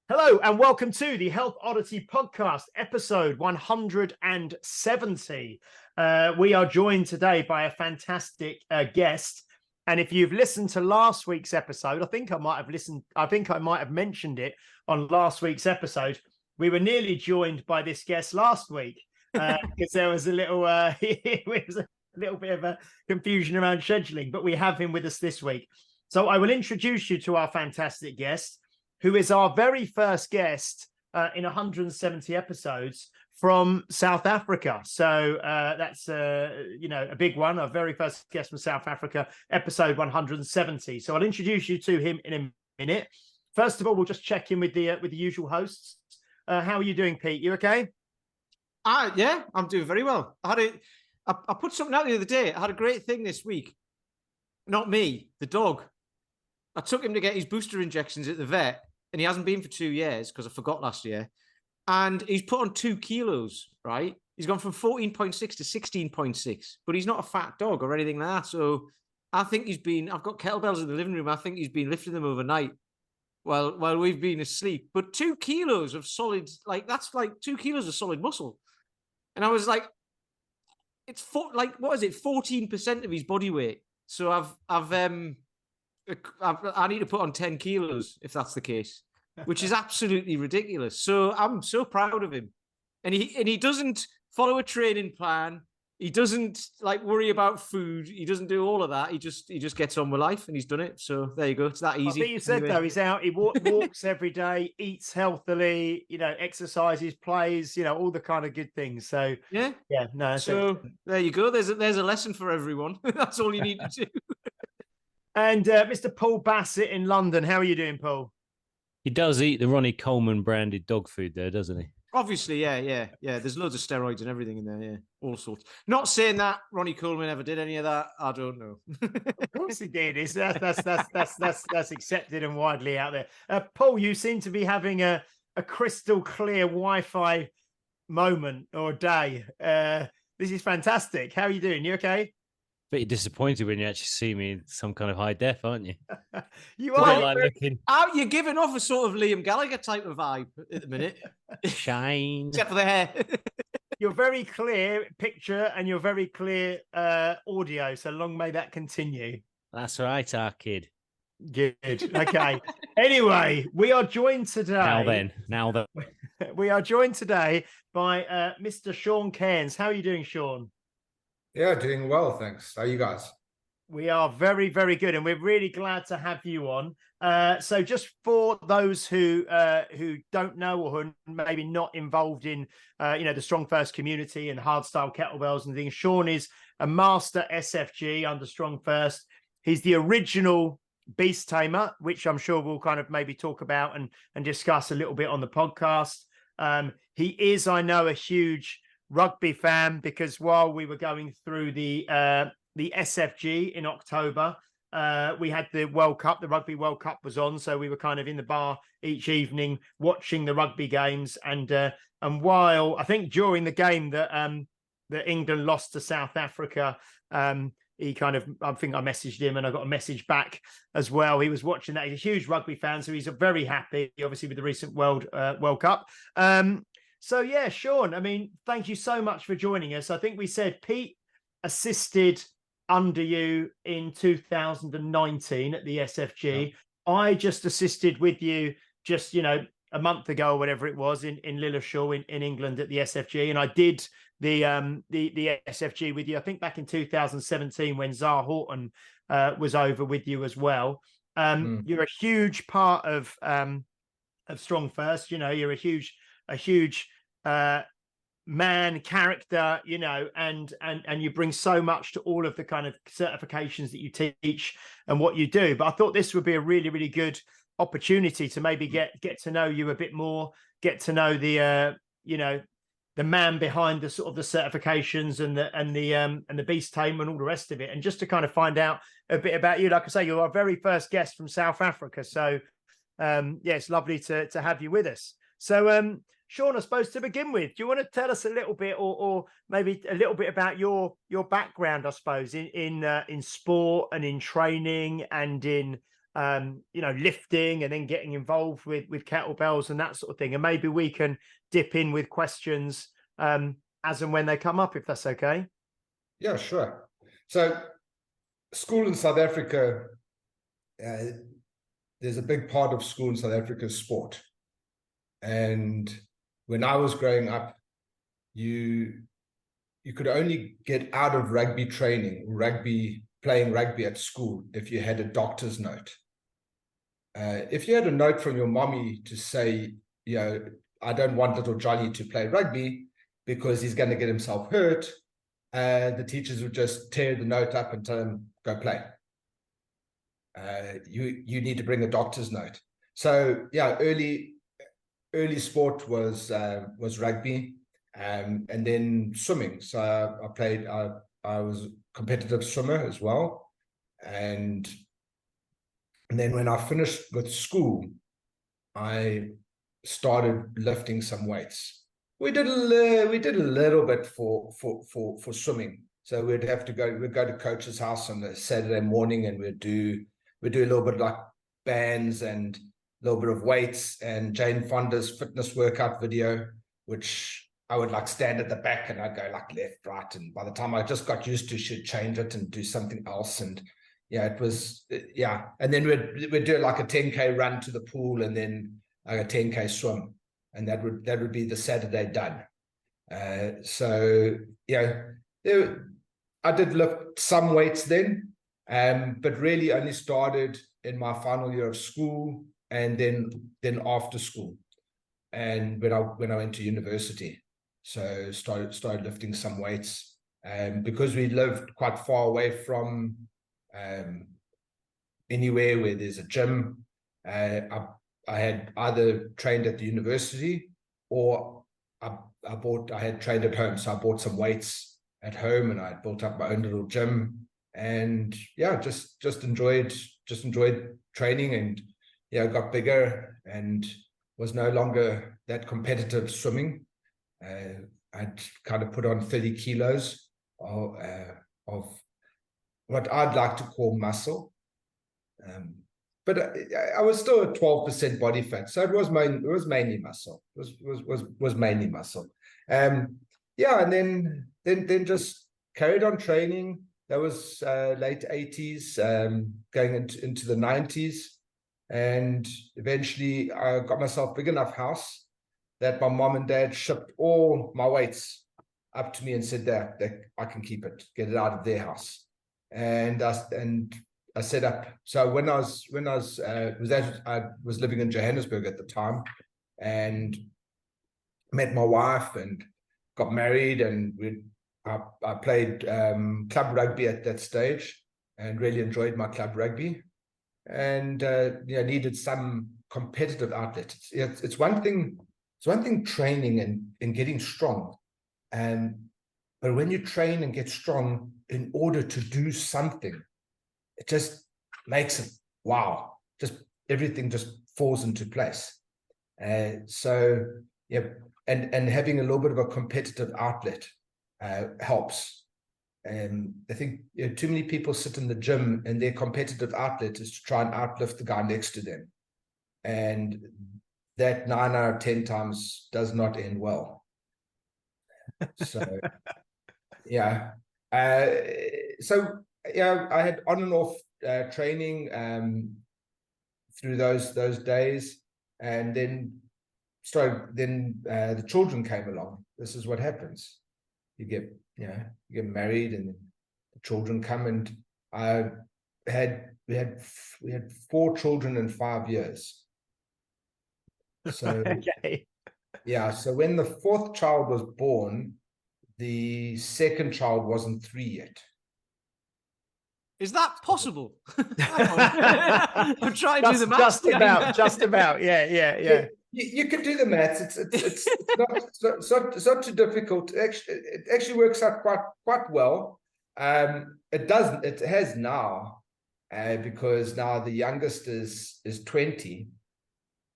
Hello and welcome to the Health Oddity Podcast, episode 170. We are joined today by a fantastic guest. And if you've listened to last week's episode, I think I might have mentioned it on last week's episode. We were nearly joined by this guest last week because there was a little it was a little bit of a confusion around scheduling, but we have him with us this week. So I will introduce you to our fantastic guest, who is our very first guest in 170 episodes from South Africa. So that's a big one. Our very first guest from South Africa, episode 170. So I'll introduce you to him in a minute. First of all, we'll just check in with the usual hosts. How are you doing, Pete? You okay? Yeah, I'm doing very well. I put something out the other day. I had a great thing this week. Not me, the dog. I took him to get his booster injections at the vet, and he hasn't been for 2 years because I forgot last year. And he's put on 2 kilos, right? He's gone from 14.6 to 16.6, but he's not a fat dog or anything like that. So I think I've got kettlebells in the living room. I think he's been lifting them overnight while we've been asleep. But 2 kilos of solid, that's like 2 kilos of solid muscle. And I was like, what is it? 14% of his body weight. So I need to put on 10 kilos if that's the case, which is absolutely ridiculous. So I'm so proud of him. And he doesn't follow a training plan. He doesn't worry about food. He doesn't do all of that. He just gets on with life, and he's done it. So there you go. It's that easy. I think you said anyway. Though, he's out, he walks every day, eats healthily, exercises, plays, all the kind of good things. So no. So there you go. There's a lesson for everyone. That's all you need to do. And Mr. Paul Bassett in London. How are you doing, Paul? He does eat the Ronnie Coleman branded dog food there, doesn't he? Obviously, yeah. There's loads of steroids and everything in there, yeah, all sorts. Not saying that Ronnie Coleman ever did any of that. I don't know. Of course he did. That's accepted and widely out there. Paul, you seem to be having a crystal clear Wi-Fi moment or day. This is fantastic. How are you doing? You okay? But you're disappointed when you actually see me in some kind of high def, aren't you? You are looking. You're giving off a sort of Liam Gallagher type of vibe at the minute. Shine. Except for the hair. You're very clear picture and you're very clear audio. So long may that continue. That's right, our kid. Good. Okay. Anyway, we are joined today. Now then. We are joined today by Mr. Shaun Cairns. How are you doing, Shaun? Yeah, doing well, thanks. How are you guys? We are very, very good, and we're really glad to have you on. So just for those who don't know or who are maybe not involved in the Strong First community and hardstyle kettlebells and things, Shaun is a Master SFG under Strong First. He's the original Beast Tamer, which I'm sure we'll kind of maybe talk about and discuss a little bit on the podcast. He is, I know, a huge rugby fan, because while we were going through the SFG in October, we had the World Cup. The Rugby World Cup was on, so we were kind of in the bar each evening watching the rugby games. And while I think during the game that England lost to South Africa, he kind of, I think I messaged him and I got a message back as well. He was watching that. He's a huge rugby fan, so he's very happy, obviously, with the recent World Cup. So yeah, Shaun, I mean, thank you so much for joining us. I think we said Pete assisted under you in 2019 at the SFG. Yeah. I just assisted with you just, a month ago or whatever it was in Lilleshall in England at the SFG. And I did the SFG with you, I think back in 2017 when Zar Horton was over with you as well. You're a huge part of Strong First. You're a huge man, character, and you bring so much to all of the kind of certifications that you teach and what you do. But I thought this would be a really, really good opportunity to maybe get to know you a bit more, get to know the man behind the sort of the certifications and the Beast Tamer and all the rest of it, and just to kind of find out a bit about you. Like I say, you're our very first guest from South Africa, so it's lovely to have you with us. So Shaun, I suppose to begin with, do you want to tell us a little bit, or maybe a little bit about your background, I suppose, in sport and in training and in lifting and then getting involved with kettlebells and that sort of thing. And maybe we can dip in with questions as and when they come up, if that's okay. Yeah, sure. So school in South Africa, there's a big part of school in South Africa sport. And when I was growing up, you could only get out of rugby training, playing rugby at school, if you had a doctor's note. If you had a note from your mommy to say, I don't want little Johnny to play rugby because he's going to get himself hurt, the teachers would just tear the note up and tell him, go play. You need to bring a doctor's note. So yeah, early sport was rugby, and then swimming. So I was a competitive swimmer as well, and then when I finished with school, I started lifting some weights. We did a little bit for swimming. So we'd go to coach's house on a Saturday morning, and we'd do a little bit like bands and a little bit of weights and Jane Fonda's fitness workout video, which I would like stand at the back and I'd go like left, right. And by the time I just got used to, she'd change it and do something else. And yeah, it was, yeah. And then we'd do like a 10K run to the pool and then like a 10K swim. And that would be the Saturday done. So yeah, I did lift some weights then, but really only started in my final year of school and then after school, and when I went to university. So started lifting some weights, because we lived quite far away from anywhere where there's a gym. I had either trained at the university or I had trained at home. So I bought some weights at home and I built up my own little gym, and yeah, just enjoyed training, and yeah, got bigger and was no longer that competitive swimming. I'd kind of put on 30 kilos of what I'd like to call muscle. But I was still at 12% body fat, so it was mainly muscle. Was mainly muscle. Yeah, and then just carried on training. That was late 80s, going into the 90s, and eventually I got myself big enough house that my mom and dad shipped all my weights up to me and said that I can keep it, get it out of their house, and I set up. So when I was living in Johannesburg at the time, and met my wife and got married, and I played club rugby at that stage and really enjoyed my club rugby, and needed some competitive outlet. It's one thing training and getting strong, but when you train and get strong in order to do something, it just makes it wow. Just everything just falls into place. So yeah, and having a little bit of a competitive outlet helps. And I think too many people sit in the gym and their competitive outlet is to try and outlift the guy next to them, and that 9 out of 10 times does not end well. So yeah, so yeah, I had on and off training through those days, and then the children came along. This is what happens. You get married, and the children come, and we had 4 children in 5 years. So Okay. yeah, so when the 4th child was born, the 2nd child wasn't 3 yet. Is that possible? I'm trying to do the maths. Just about. Yeah. You can do the maths. It's not too difficult. It actually works out quite well. It has now, because now the youngest is 20,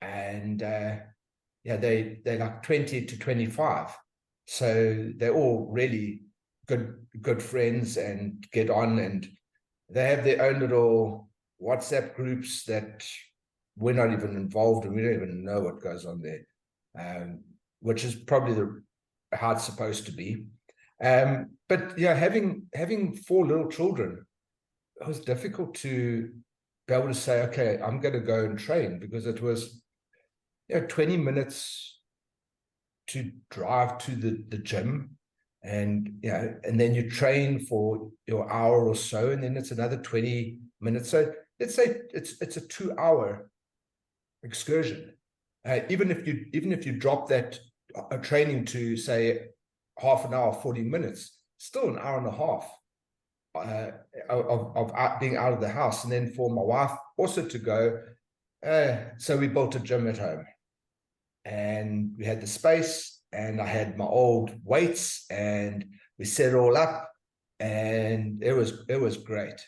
and they're like 20 to 25. So they're all really good friends and get on, and they have their own little WhatsApp groups that we're not even involved in. We don't even know what goes on there, which is probably how it's supposed to be. But yeah, having 4 little children, it was difficult to be able to say, okay, I'm going to go and train, because it was 20 minutes to drive to the gym, and and then you train for your hour or so, and then it's another 20 minutes. So let's say it's a 2-hour excursion. Even if you drop that training to say half an hour, 40 minutes, still an hour and a half of being out of the house. And then for my wife also to go, so we built a gym at home, and we had the space, and I had my old weights, and we set it all up, and it was great.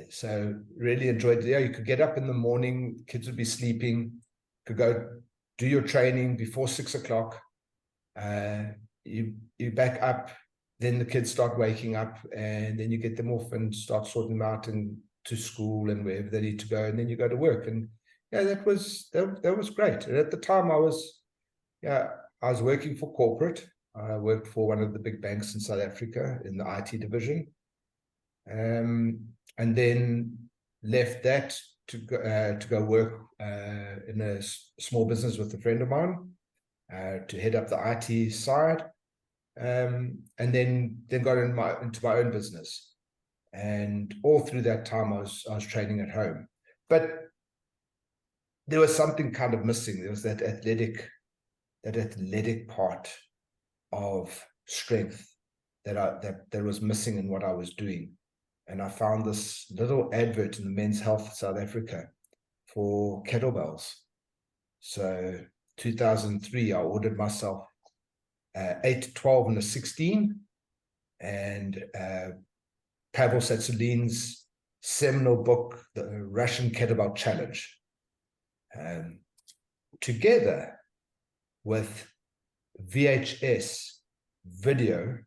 So really enjoyed it. Yeah, you could get up in the morning, kids would be sleeping, could go do your training before 6 o'clock. You back up, then the kids start waking up, and then you get them off and start sorting them out and to school and wherever they need to go, and then you go to work. And that was great. And at the time I was working for corporate. I worked for one of the big banks in South Africa in the IT division, and then left that to go work in a small business with a friend of mine, to head up the IT side, and then got into my own business. And all through that time I was training at home, but there was something kind of missing. There was that athletic part of strength that was missing in what I was doing. And I found this little advert in the Men's Health South Africa for kettlebells. So 2003, I ordered myself 8, 12, and a 16, and Pavel Satsulin's seminal book, The Russian Kettlebell Challenge, together with VHS video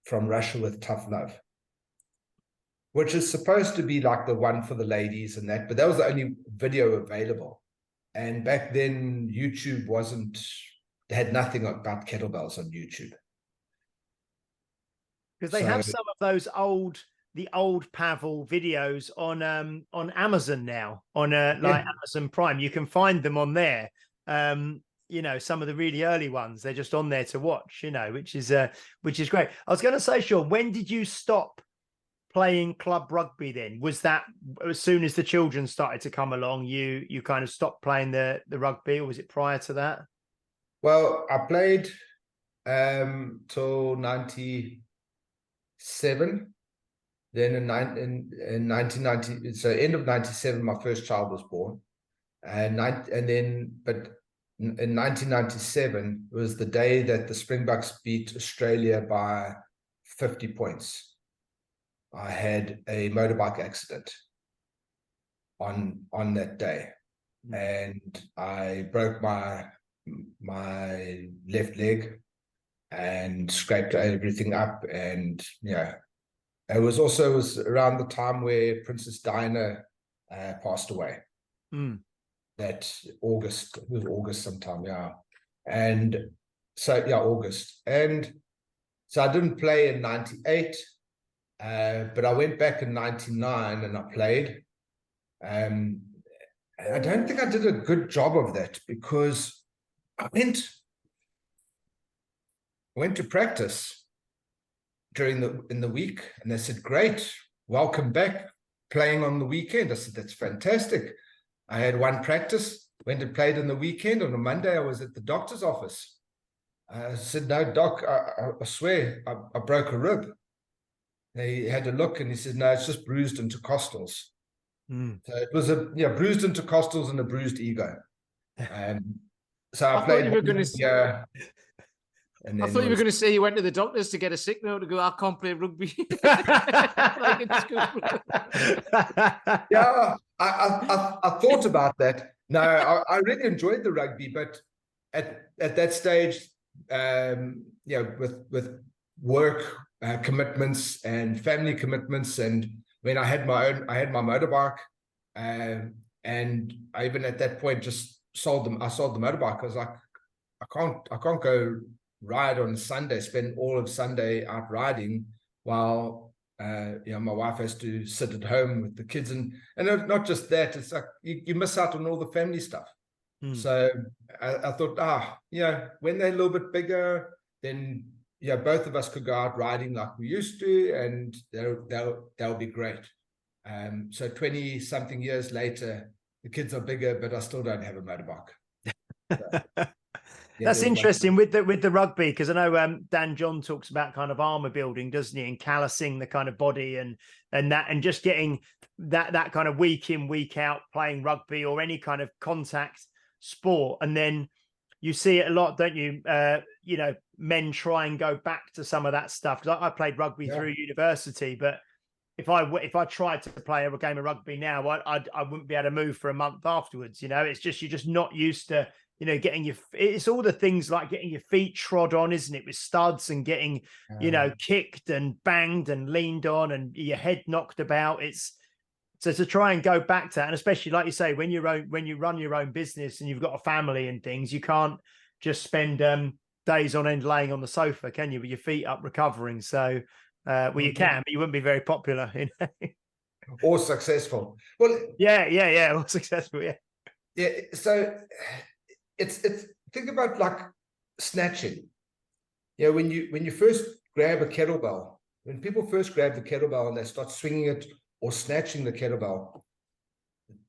from Russia with Tough Love, which is supposed to be like the one for the ladies and that, but that was the only video available. And back then, YouTube had nothing about kettlebells on YouTube. Because they have some of those the old Pavel videos on Amazon now, on like Amazon Prime. You can find them on there. Some of the really early ones, they're just on there to watch, which is great. I was going to say, Shaun, when did you stop playing club rugby then? Was that as soon as the children started to come along, you kind of stopped playing the rugby, or was it prior to that? Well, I played till 97. Then in 1990, so end of 97, my first child was born. But in 1997 was the day that the Springboks beat Australia by 50 points. I had a motorbike accident on that day, and I broke my left leg and scraped everything up. And it was around the time where Princess Diana passed away. That August, it was August sometime, and so August. And so I didn't play in 98, but I went back in 99 and I played. I don't think I did a good job of that, because I went to practice in the week, and they said, "Great, welcome back, playing on the weekend." I said, "That's fantastic." I had one practice, went and played on the weekend. On a Monday, I was at the doctor's office. I said, "No, doc, I swear I broke a rib." He had a look and he said, "No, it's just bruised intercostals." So it was a bruised intercostals and a bruised ego. So I played. I thought you were going to say you went to the doctors to get a sick note to go, "I can't play rugby." Like in school. Yeah, I thought about that. No, I really enjoyed the rugby, but at that stage, with work commitments and family commitments, and when I had my motorbike, And I even at that point just sold them. I sold the motorbike. I was like, I can't go ride on Sunday, spend all of Sunday out riding while my wife has to sit at home with the kids, and not just that, it's like you miss out on all the family stuff. So I thought, when they're a little bit bigger, then both of us could go out riding like we used to, and that'll be great. So 20 something years later, the kids are bigger, but I still don't have a motorbike. So, that's interesting with the rugby, because I know Dan John talks about kind of armor building, doesn't he, and callousing the kind of body and just getting that kind of week in, week out playing rugby or any kind of contact sport. And then you see it a lot, don't you? Men try and go back to some of that stuff, because I played rugby through university, but if I tried to play a game of rugby now, I wouldn't be able to move for a month afterwards. It's just, you're just not used to it's all the things like getting your feet trod on, isn't it, with studs, and getting kicked and banged and leaned on and your head knocked about. So to try and go back to that, and especially like you say, when you run your own business and you've got a family and things, you can't just spend days on end laying on the sofa, can you, with your feet up recovering? So you can, but you wouldn't be very popular, or successful. Well, or successful, yeah. So it's think about like snatching. When you first grab a kettlebell, when people first grab the kettlebell and they start swinging it or snatching the kettlebell,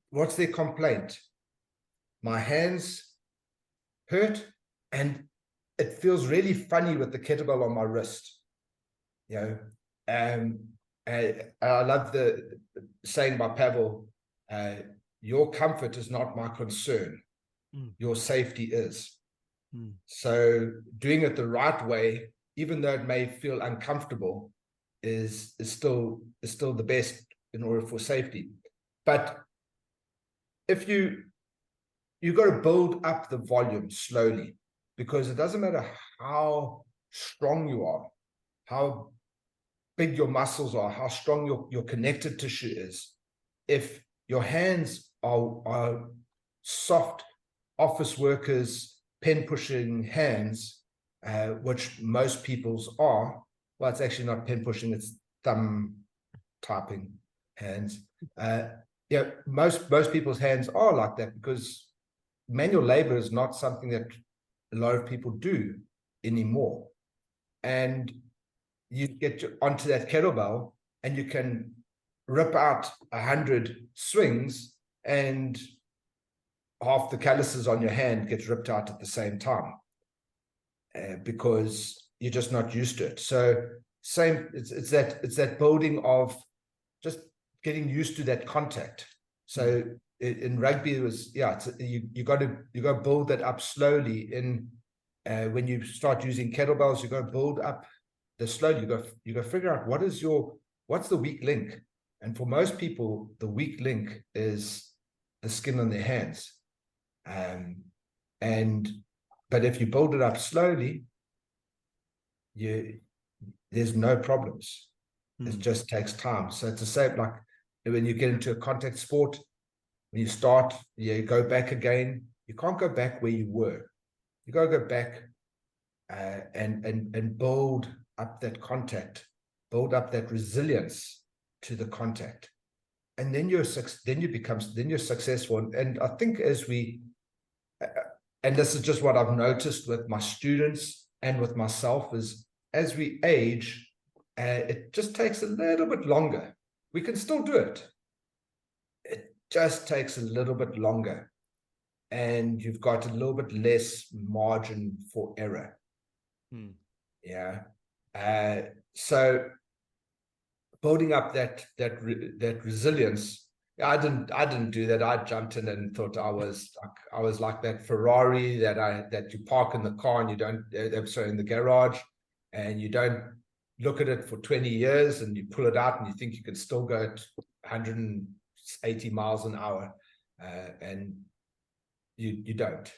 what's their complaint? My hands hurt, and it feels really funny with the kettlebell on my wrist. I love the saying by Pavel, your comfort is not my concern. Your safety is. So doing it the right way, even though it may feel uncomfortable, is still the best in order for safety. But if you got to build up the volume slowly, because it doesn't matter how strong you are, how big your muscles are, how strong your connective tissue is. If your hands are soft office workers, pen pushing hands, which most people's are. Well, it's actually not pen pushing, it's thumb typing hands. Most people's hands are like that, because manual labor is not something that a lot of people do anymore. And you get onto that kettlebell and you can rip out 100 swings, and half the calluses on your hand gets ripped out at the same time, because you're just not used to it. So it's that building of just getting used to that contact. So in rugby, it was you got to build that up slowly. When you start using kettlebells, you got to build up the slowly. You got to figure out what's the weak link. And for most people, the weak link is the skin on their hands. But if you build it up slowly, there's no problems. It just takes time. So it's the same like when you get into a contact sport, when you start, you go back again. You can't go back where you were. You got to go back and build up that contact, build up that resilience to the contact, and then you're successful. And I think and this is just what I've noticed with my students and with myself, is as we age, it just takes a little bit longer. We can still do it. It just takes a little bit longer, and you've got a little bit less margin for error. So building up that resilience. I didn't do that. I jumped in and thought I was like that Ferrari that you park in the car and you don't in the garage, and you don't look at it for 20 years, and you pull it out and you think you can still go at 180 miles an hour, and you don't.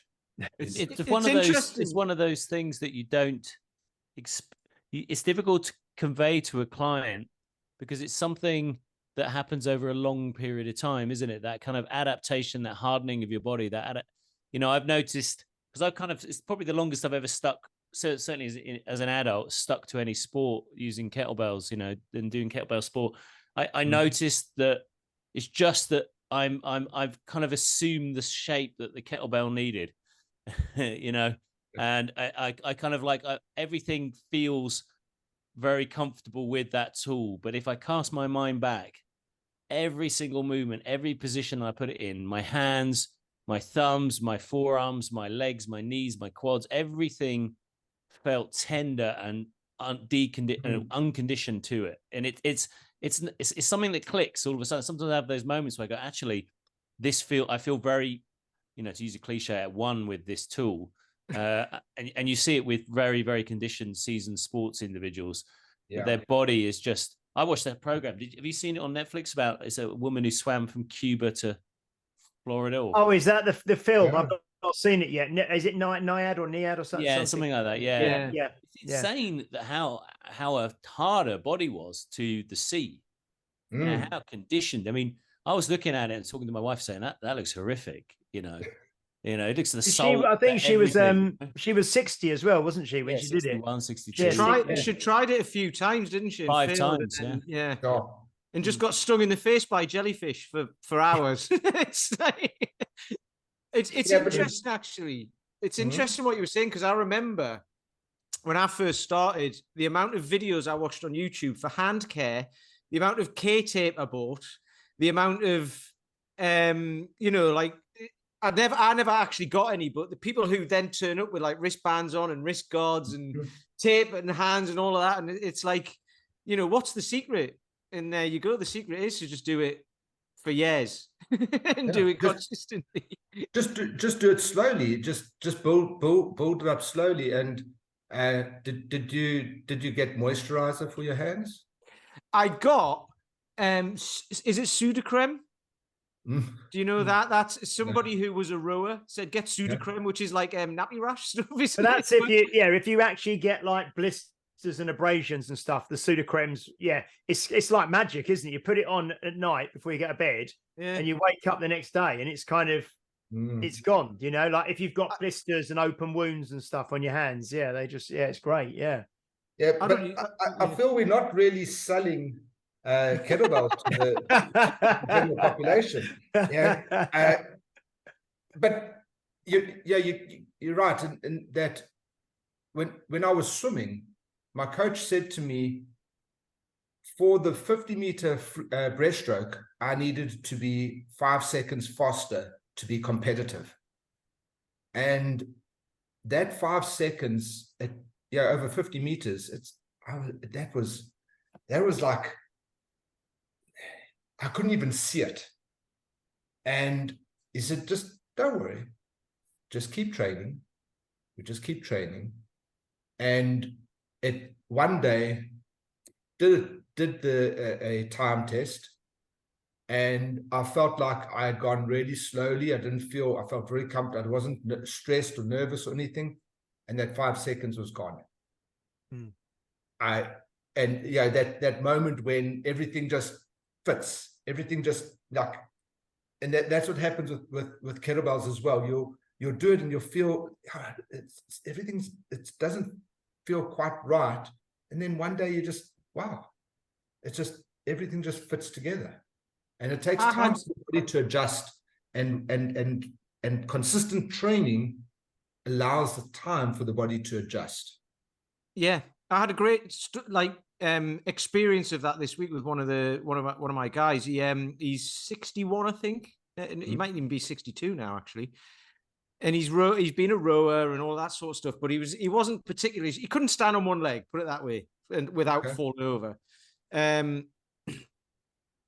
It's one of those things that you don't. It's difficult to convey to a client, because it's something that happens over a long period of time, isn't it? That kind of adaptation, that hardening of your body. I've noticed, because it's probably the longest I've ever stuck. So certainly as an adult, stuck to any sport using kettlebells, and doing kettlebell sport. I noticed that it's just that I've kind of assumed the shape that the kettlebell needed, and I kind of like everything feels very comfortable with that tool. But if I cast my mind back, every single movement, every position I put it in, my hands, my thumbs, my forearms, my legs, my knees, my quads, everything felt tender and unconditioned to it. And it's something that clicks all of a sudden. Sometimes I have those moments where I go, actually, I feel very, to use a cliche, at one with this tool. And you see it with very, very conditioned, seasoned sports individuals. Yeah. Their body is just. I watched that program. Have you seen it on Netflix? It's a woman who swam from Cuba to Florida. Oh, is that the film? Yeah. I've not seen it yet. Is it Naiad or Niad or something? Yeah, something like that. Yeah. It's insane that how hard her body was to the sea. How conditioned. I mean, I was looking at it and talking to my wife, saying that looks horrific. It looks the soul. I think she was 60 as well, wasn't she, when she did it? 62. She tried it a few times, didn't she? 5 times, yeah. Oh. And just got stung in the face by jellyfish for hours. It's interesting, actually. It's interesting what you were saying, because I remember when I first started, the amount of videos I watched on YouTube for hand care, the amount of K-tape I bought, the amount of, I never actually got any, but the people who then turn up with like wristbands on and wrist guards and tape and hands and all of that. And it's like, what's the secret? And there you go. The secret is to just do it for years and do it consistently. Just do it slowly. Just build it up slowly. And did you get moisturizer for your hands? I got is it Sudocreme? Do you know that? That's somebody who was a rower said get Sudocreme, which is like nappy rash stuff. So that's if you actually get like blisters and abrasions and stuff, the Sudocremes, it's like magic, isn't it? You put it on at night before you get to bed, and you wake up the next day, and it's kind of it's gone. Like if you've got blisters and open wounds and stuff on your hands, it's great. Yeah, but I feel we're not really selling kettlebells to the general population. But you're right in that when I was swimming, my coach said to me, for the 50-meter breaststroke, I needed to be 5 seconds faster to be competitive. And that 5 seconds at over 50 meters, that was like, I couldn't even see it. And he said, just don't worry, just keep training. We just keep training. And it one day did a time test, and I felt like I had gone really slowly. I felt very comfortable. I wasn't stressed or nervous or anything. And that 5 seconds was gone. That moment when everything just fits, everything just like, and that's what happens with kettlebells as well. You'll do it and you'll feel it doesn't feel quite right, and then one day you just it's just everything just fits together, and it takes time for the body to adjust, and consistent training allows the time for the body to adjust. Yeah, I had a great experience of that this week with one of my guys. He's 61, I think. He might even be 62 now, actually. And he's been a rower and all that sort of stuff, but he wasn't particularly, he couldn't stand on one leg, put it that way, and without falling over,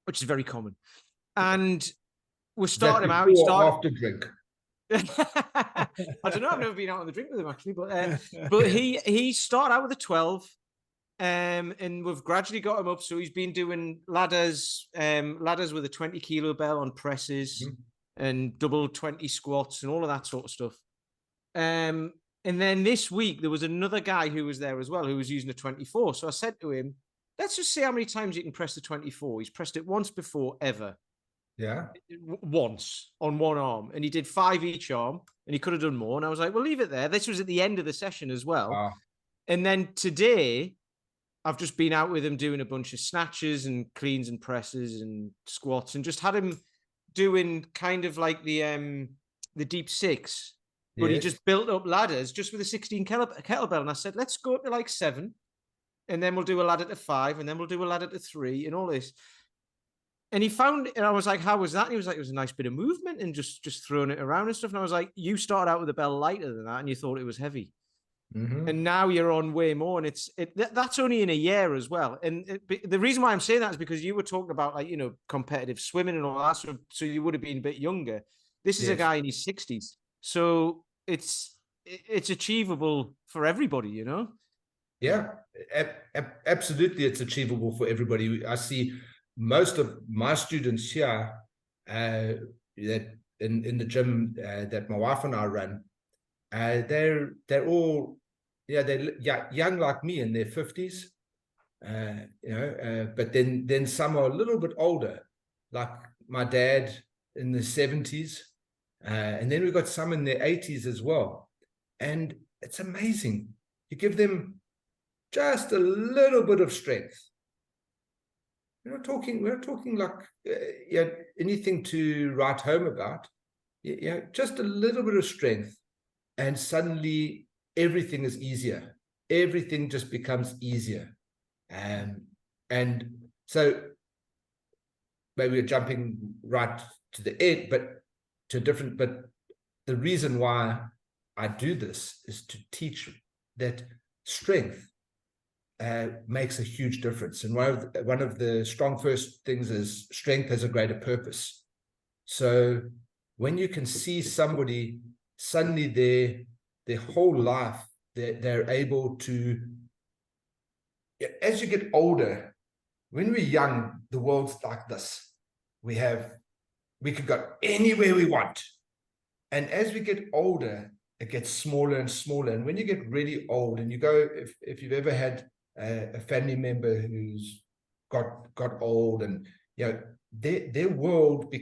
which is very common. And we're starting him out. After drink. I don't know. I've never been out on the drink with him actually, but he started out with a 12, and we've gradually got him up. So he's been doing ladders with a 20 kilo bell on presses. And double 20 squats and all of that sort of stuff. And then this week, there was another guy who was there as well, who was using a 24. So I said to him, let's just see how many times you can press the 24. He's pressed it once before, ever. Yeah. Once on one arm. And he did 5 each arm, and he could have done more. And I was like, well, leave it there. This was at the end of the session as well. Wow. And then today, I've just been out with him doing a bunch of snatches and cleans and presses and squats, and just had him doing kind of like the deep 6, but he just built up ladders just with a 16 kettlebell. And I said, let's go up to like 7, and then we'll do a ladder to 5, and then we'll do a ladder to 3, and all this. And he found, and I was like, how was that? And he was like, it was a nice bit of movement and just throwing it around and stuff. And I was like, you started out with a bell lighter than that, and you thought it was heavy. Mm-hmm. And now you're on way more, and that's only in a year as well. And the reason why I'm saying that is because you were talking about, like, you know, competitive swimming and all that, so you would have been a bit younger. This is a guy in his 60s, so it's achievable for everybody, you know. Yeah, absolutely, it's achievable for everybody. I see most of my students here that in the gym that my wife and I run. They're all, they're young like me in their 50s, but then some are a little bit older, like my dad in the 70s, and then we've got some in their 80s as well. And it's amazing. You give them just a little bit of strength. We're not talking like anything to write home about. Just a little bit of strength. And suddenly everything is easier. Everything just becomes easier. And so maybe we're jumping right to the end, but the reason why I do this is to teach that strength makes a huge difference. And one of the strong first things is strength has a greater purpose. So when you can see somebody suddenly their whole life, they're able to, as you get older, when we're young, the world's like this. We could go anywhere we want. And as we get older, it gets smaller and smaller. And when you get really old, and you go, if you've ever had a family member who's got old, and their world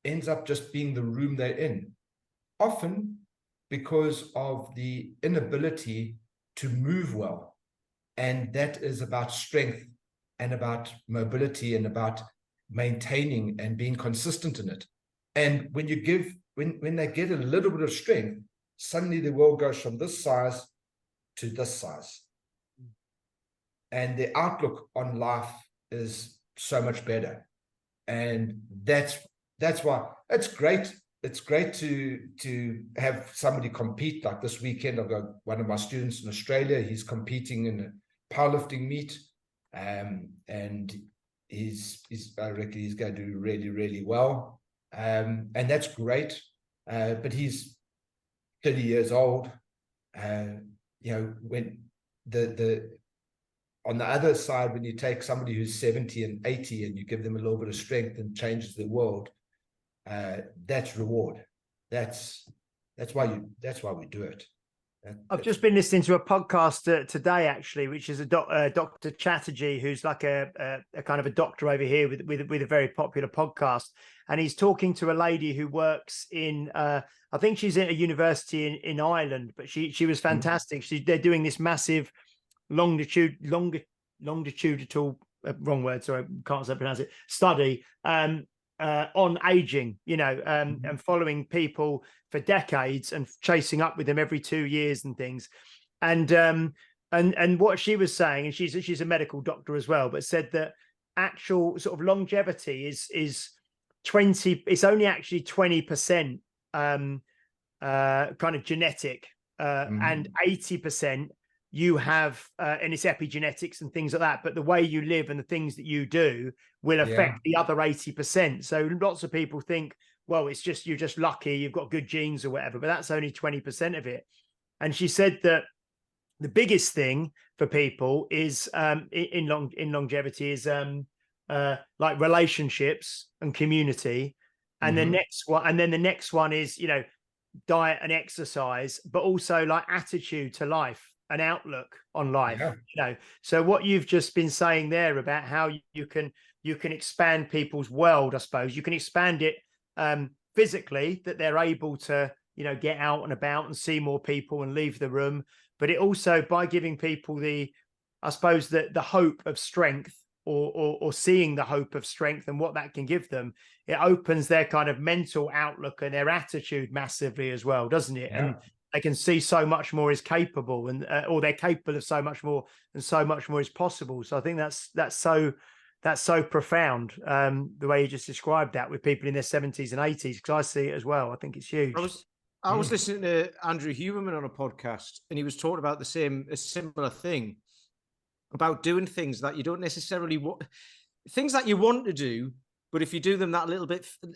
ends up just being the room they're in. Often because of the inability to move well. And that is about strength and about mobility and about maintaining and being consistent in it. And when they get a little bit of strength, suddenly the world goes from this size to this size. And the outlook on life is so much better. And that's why it's great. It's great to have somebody compete. Like this weekend, I've got one of my students in Australia. He's competing in a powerlifting meet, and I reckon he's going to do really, really well. And that's great. But he's 30 years old. When on the other side, when you take somebody who's 70 and 80 and you give them a little bit of strength and changes the world, that's reward. That's why we do it. I've just been listening to a podcast today, actually, which is Dr. Chatterjee, who's like a kind of a doctor over here with a very popular podcast, and he's talking to a lady who works in I think she's at a university in Ireland, but she was fantastic. They're doing this massive longitudinal wrong word, sorry, can't pronounce it, study on aging, and following people for decades and chasing up with them every 2 years and things. And what she was saying, and she's a medical doctor as well, but said that actual sort of longevity is 20, it's only actually 20% kind of genetic, and 80% you have, and it's epigenetics and things like that, but the way you live and the things that you do will affect the other 80%. So lots of people think, well, it's just, you're just lucky, you've got good genes or whatever, but that's only 20% of it. And she said that the biggest thing for people is in longevity is like relationships and community. And the next one is, diet and exercise, but also like attitude to life. an outlook on life. Yeah. You know, so what you've just been saying there about how you can expand people's world, I suppose you can expand it physically, that they're able to, you know, get out and about and see more people and leave the room, but it also, by giving people the, I suppose, the hope of strength, or seeing the hope of strength and what that can give them, it opens their kind of mental outlook and their attitude massively as well, doesn't it? Yeah. And they can see so much more is capable, and or they're capable of so much more, and so much more is possible. So I think that's so profound, the way you just described that, with people in their 70s and 80s, because I see it as well. I think it's huge. I was listening to Andrew Huberman on a podcast, and he was talking about a similar thing, about doing things that you don't necessarily want, things that you want to do, but if you do them that a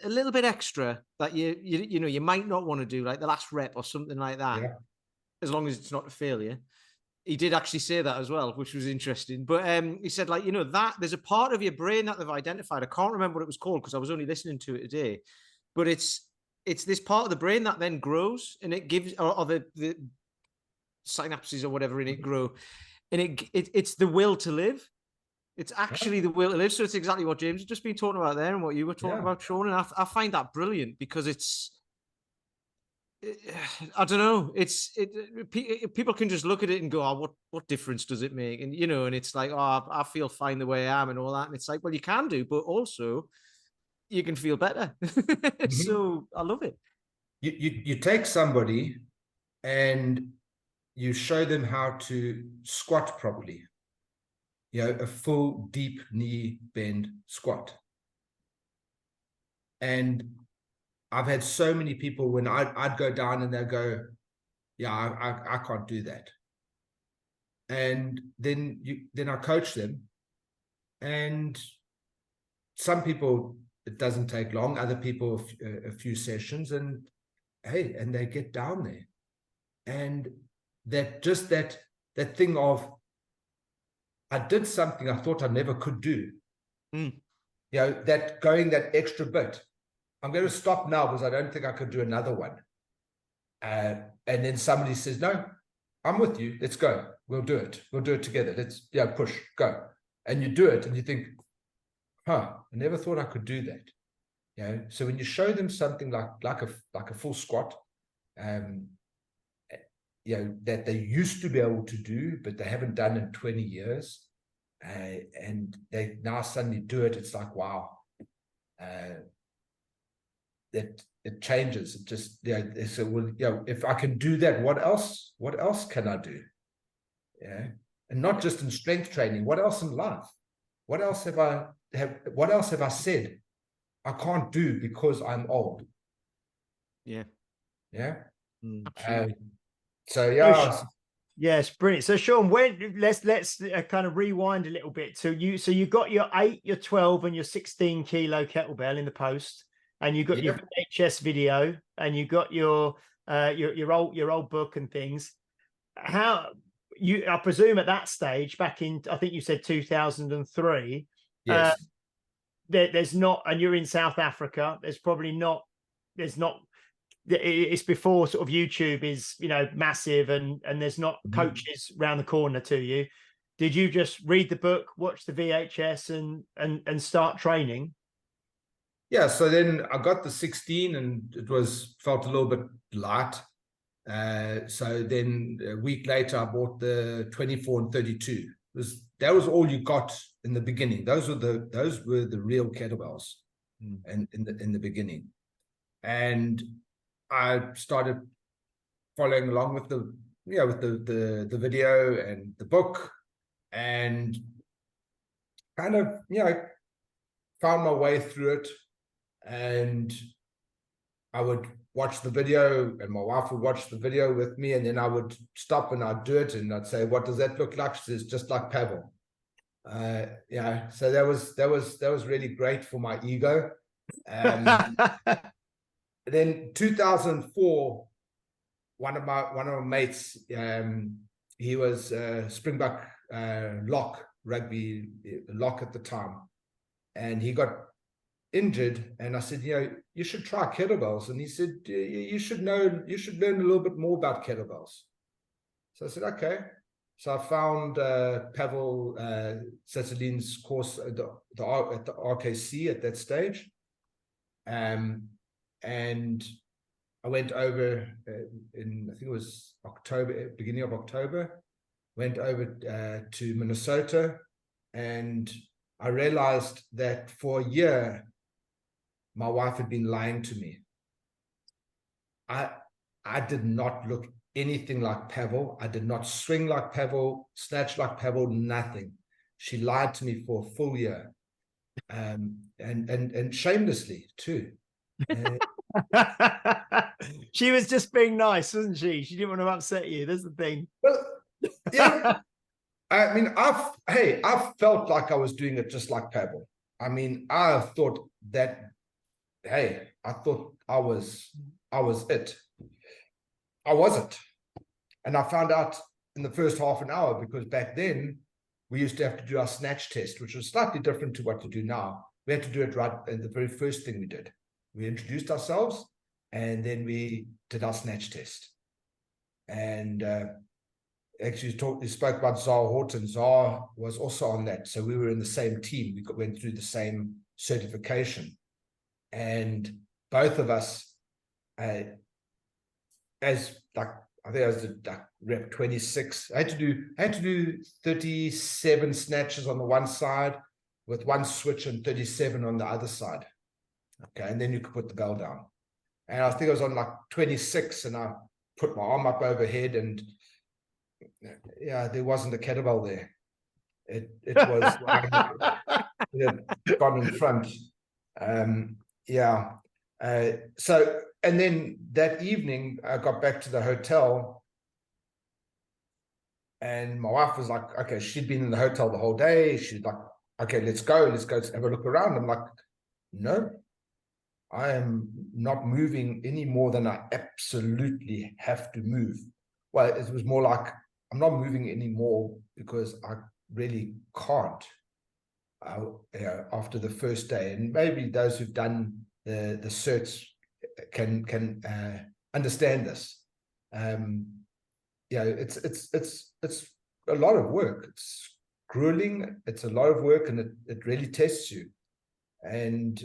little bit extra, that you know you might not want to do, like the last rep or something like that, Yeah. as long as it's not a failure. He did actually say that as well, which was interesting. But he said, like, you know, that there's a part of your brain that they've identified. I can't remember what it was called because I was only listening to it today, but it's this part of the brain that then grows, and it gives, or the synapses or whatever in it grow, and it's the will to live. It's actually the will to live. So it's exactly what James has just been talking about there, and what you were talking about, Shaun. And I find that brilliant, because I don't know. People can just look at it and go, "Oh, what difference does it make?" And you know, and it's like, "Oh, I feel fine the way I am," and all that. And it's like, well, you can do, but also you can feel better. So I love it. You take somebody and you show them how to squat properly. You know, a full deep knee bend squat. And I've had so many people when I'd go down and they'll go, yeah, I can't do that. And then I coach them, and some people, it doesn't take long, other people a few sessions, and hey, and they get down there. And that thing of, I did something I thought I never could do. You know, that going that extra bit. I'm going to stop now because I don't think I could do another one. And then somebody says, no, I'm with you. Let's go. We'll do it. We'll do it together. Let's, push, go. And you do it and you think, I never thought I could do that. You know, so when you show them something like a full squat, you know, that they used to be able to do, but they haven't done in 20 years, and they now suddenly do it, it's like, wow. That it changes. It just, they say, well, if I can do that, what else can I do? Yeah. And not just in strength training, what else in life? What else have I said I can't do because I'm old? Yeah. Absolutely. So yeah. Yes, brilliant. So Shaun, let's kind of rewind a little bit. So you got your 8, your 12, and your 16 kilo kettlebell in the post, and you got your VHS video, and you got your old book and things. I presume at that stage, back in, I think you said 2003. Yes. There's not, and you're in South Africa. It's before sort of YouTube is, you know, massive, and there's not coaches around the corner to you. Did you just read the book, watch the VHS, and start training? Yeah, so then I got the 16 and it felt a little bit light. So then a week later I bought the 24 and 32. That was all you got in the beginning. Those were the real kettlebells in the beginning. And I started following along with the video and the book, and kind of, found my way through it. And I would watch the video, and my wife would watch the video with me, and then I would stop and I'd do it, and I'd say, what does that look like? She says, just like Pavel. So that was really great for my ego. Then 2004, one of my mates, he was Springbok lock, rugby lock at the time, and he got injured, and I said, you should try kettlebells. And he said, you should learn a little bit more about kettlebells. So I said, okay. So I found Pavel Sasselin's course at the RKC at that stage. And I went over in, I think it was October, beginning of October, went over to Minnesota, and I realized that for a year, my wife had been lying to me. I did not look anything like Pavel. I did not swing like Pavel, snatch like Pavel, nothing. She lied to me for a full year, and shamelessly too. She was just being nice, wasn't she? She didn't want to upset you. That's the thing. Well, yeah. I mean, I felt like I was doing it just like Pavel. I mean, I thought that, hey, I thought I was it. I wasn't. And I found out in the first half an hour, because back then we used to have to do our snatch test, which was slightly different to what to do now. We had to do it right in the very first thing we did. We introduced ourselves, and then we did our snatch test. And actually you spoke about Zar Horton. Zar was also on that. So we were in the same team. We went through the same certification. And both of us, as like, I think I was like rep 26. I had to do 37 snatches on the one side with one switch and 37 on the other side. Okay, and then you could put the bell down. And I think I was on like 26, and I put my arm up overhead, and yeah, there wasn't a kettlebell there. It was it had gone in front. Yeah. So, and then that evening I got back to the hotel, and my wife was like, okay, she'd been in the hotel the whole day. She's like, okay, let's go have a look around. I'm like, no, I am not moving any more than I absolutely have to move. Well, it was more like, I'm not moving anymore because I really can't. After the first day, and maybe those who've done the certs can understand this. It's a lot of work. It's grueling. It's a lot of work, and it really tests you. And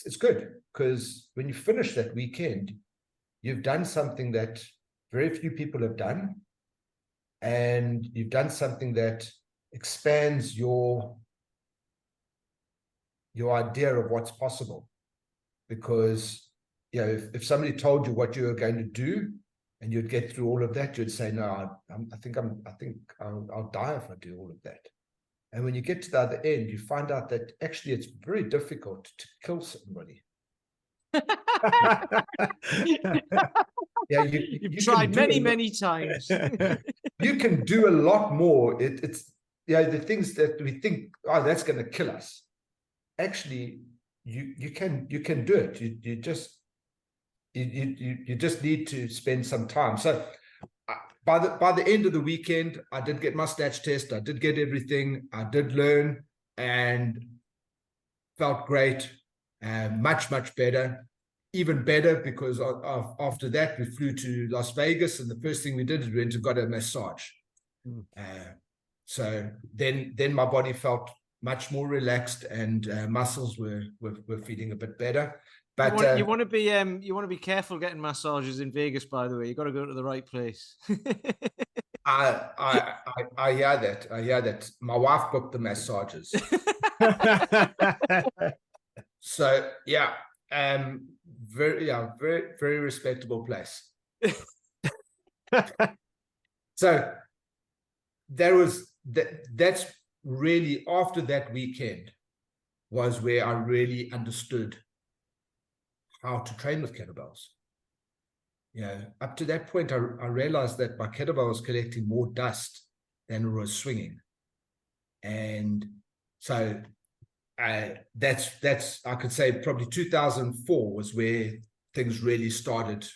it's good, because when you finish that weekend, you've done something that very few people have done, and you've done something that expands your idea of what's possible. Because, you know, if somebody told you what you were going to do and you'd get through all of that, you'd say, no, I think I'll die if I do all of that. And when you get to the other end, you find out that actually it's very difficult to kill somebody. Yeah, you've tried many times. You can do a lot more. It's the things that we think, oh, that's going to kill us. Actually, you can do it. You just need to spend some time. So by the end of the weekend, I did get my snatch test. I did get everything. I did learn and felt great, much better. Even better, because after that we flew to Las Vegas, and the first thing we did is we went and got a massage. So then my body felt much more relaxed, and muscles were feeling a bit better. But you want to be careful getting massages in Vegas, by the way. You got to go to the right place. I hear that. I hear that. My wife booked the massages. So yeah, very respectable place. So that's really, after that weekend was where I really understood how to train with kettlebells. Up to that point, I realized that my kettlebell was collecting more dust than it was swinging. And so that's I could say probably 2004 was where things really started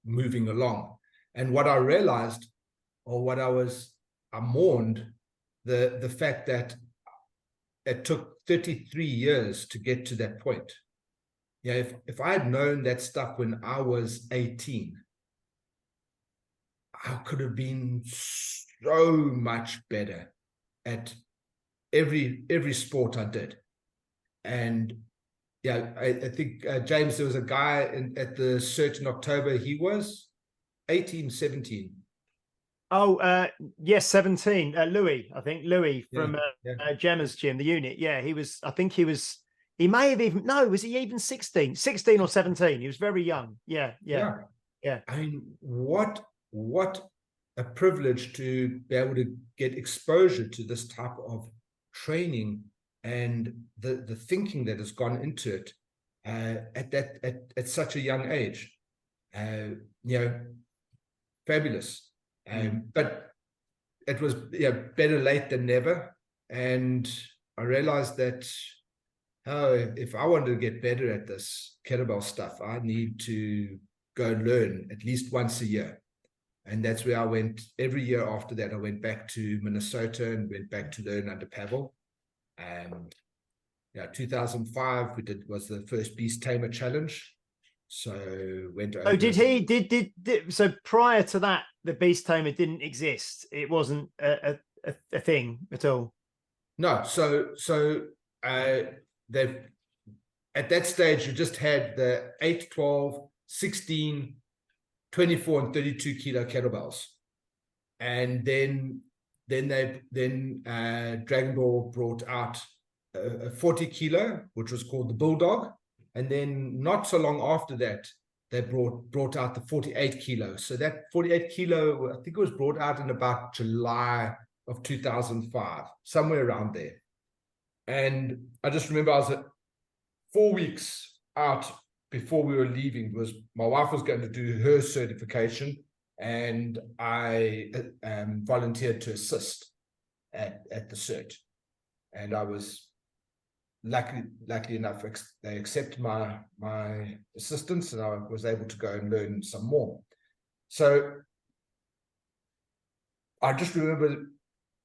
moving along. And what I realized, or I mourned the fact that it took 33 years to get to that point. If I had known that stuff when I was 18, I could have been so much better at every sport I did. And yeah, I think, James, there was a guy at the cert in October. He was 18, 17. Oh, yes, 17. Louis, I think Louis Yeah, from yeah. Gemma's gym, the unit. Yeah, he was, I think he may have even, no, was he even 16? 16 or 17? He was very young. Yeah. I mean, what a privilege to be able to get exposure to this type of training and the thinking that has gone into it at such a young age. Fabulous. But it was better late than never. And I realized that if I wanted to get better at this kettlebell stuff, I need to go and learn at least once a year. And that's where I went. Every year after that, I went back to Minnesota and went back to learn under Pavel. 2005 was the first Beast Tamer challenge. So went over. Oh, did so prior to that, the Beast Tamer didn't exist? It wasn't a thing at all? No. So they've, at that stage, you just had the 8, 12, 16, 24 and 32 kilo kettlebells. And then Dragon Ball brought out a 40 kilo, which was called the Bulldog. And then not so long after that, they brought out the 48 kilo. So that 48 kilo, I think it was brought out in about July of 2005, somewhere around there. And I just remember I was at 4 weeks out before we were leaving. My wife was going to do her certification, and I volunteered to assist at the cert. And I was luckily enough, they accepted my assistance, and I was able to go and learn some more. So I just remember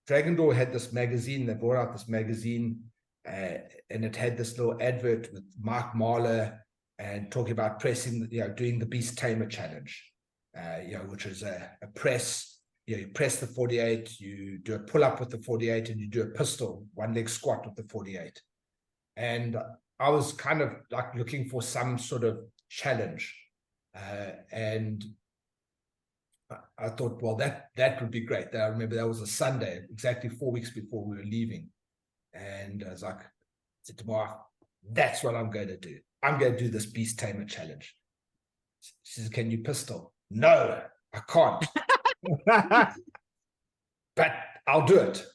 Dragon Door had this magazine. They brought out this magazine, and it had this little advert with Mark Mahler and talking about pressing, doing the Beast Tamer challenge, which is a press. You press the 48, you do a pull up with the 48, and you do a pistol, one leg squat with the 48. And I was kind of like looking for some sort of challenge. And I thought, well, that would be great. I remember that was a Sunday, exactly 4 weeks before we were leaving. And I was like, I said to my wife, that's what I'm going to do. I'm going to do this Beast Tamer challenge. She says, can you pistol? No, I can't. But I'll do it.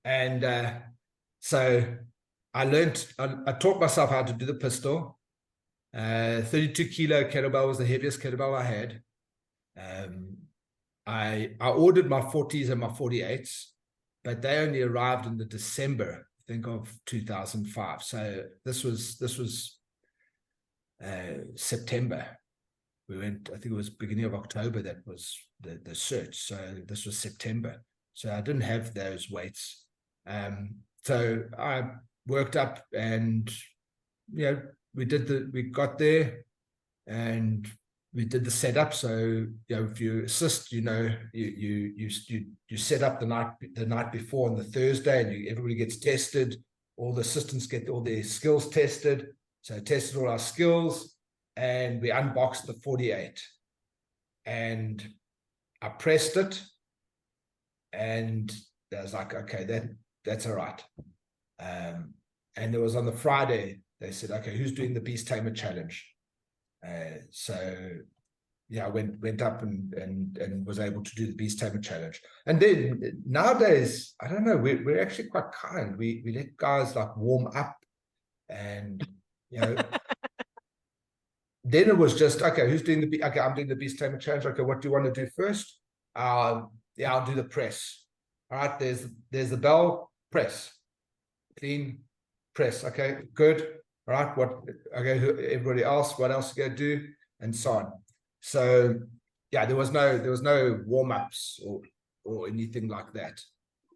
And so I taught myself how to do the pistol. 32 kilo kettlebell was the heaviest kettlebell I had. I ordered my 40s and my 48s, but they only arrived in the December, I think, of 2005. So this was September. We went, I think it was beginning of October, that was the search. So this was September. So I didn't have those weights. So I worked up, and we got there and we did the setup. So if you assist, you set up the night before on the Thursday, and everybody gets tested. All the assistants get all their skills tested. So I tested all our skills, and we unboxed the 48, and I pressed it, and I was like, okay, that's all right. And it was on the Friday, they said, okay, who's doing the Beast Tamer challenge? So I went up and was able to do the Beast Tamer challenge. And then nowadays, I don't know, we're actually quite kind. We let guys like warm up, and then it was just, okay, who's doing okay, I'm doing the Beast Tamer challenge. Okay, what do you want to do first? I'll do the press. All right, there's the bell, press, clean, press. Okay, good. All right, everybody else, what else you gonna do, and so on. So there was no warm-ups or anything like that.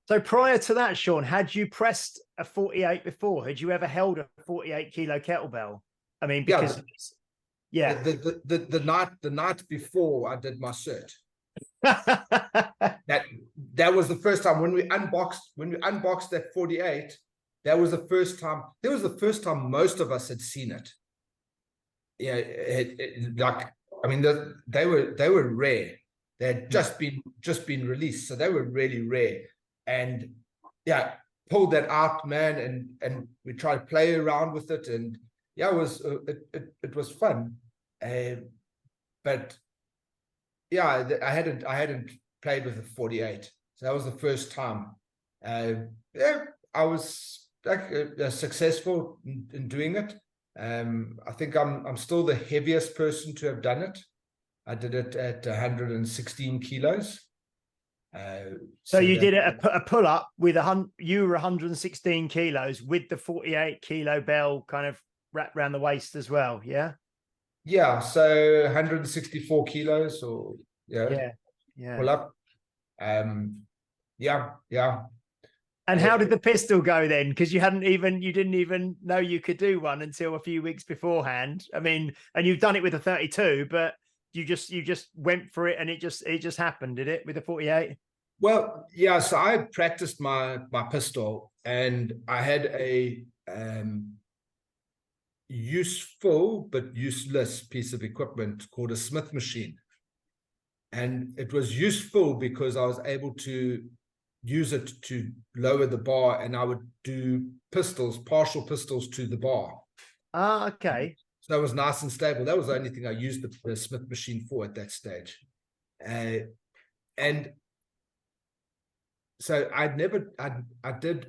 So prior to that, Shaun, had you pressed a 48 before? Had you ever held a 48 kilo kettlebell? I mean, because the night before I did my cert. That was the first time when we unboxed that 48. That was the first time. That was the first time most of us had seen it. Yeah, like, I mean, they were rare. They had just been released, so they were really rare. And yeah, pulled that out, man, and we tried to play around with it, and yeah, it was fun. But yeah, I hadn't played with a 48, so that was the first time. Yeah, I was like successful in doing it. I think I'm still the heaviest person to have done it. I did it at 116 kilos. So you did a pull up with you were 116 kilos with the 48 kilo bell kind of wrapped around the waist as well, yeah? Yeah, so 164 kilos, or yeah. pull up. Yeah. And how did the pistol go then? Because you didn't even know you could do one until a few weeks beforehand. I mean, and you've done it with a 32, but you just went for it, and it just happened, did it, with a 48? Well, yeah. So I had practiced my pistol, and I had a useful but useless piece of equipment called a Smith machine, and it was useful because I was able to use it to lower the bar, and I would do partial pistols to the bar. Ah, okay. So it was nice and stable. That was the only thing I used the Smith machine for at that stage. And so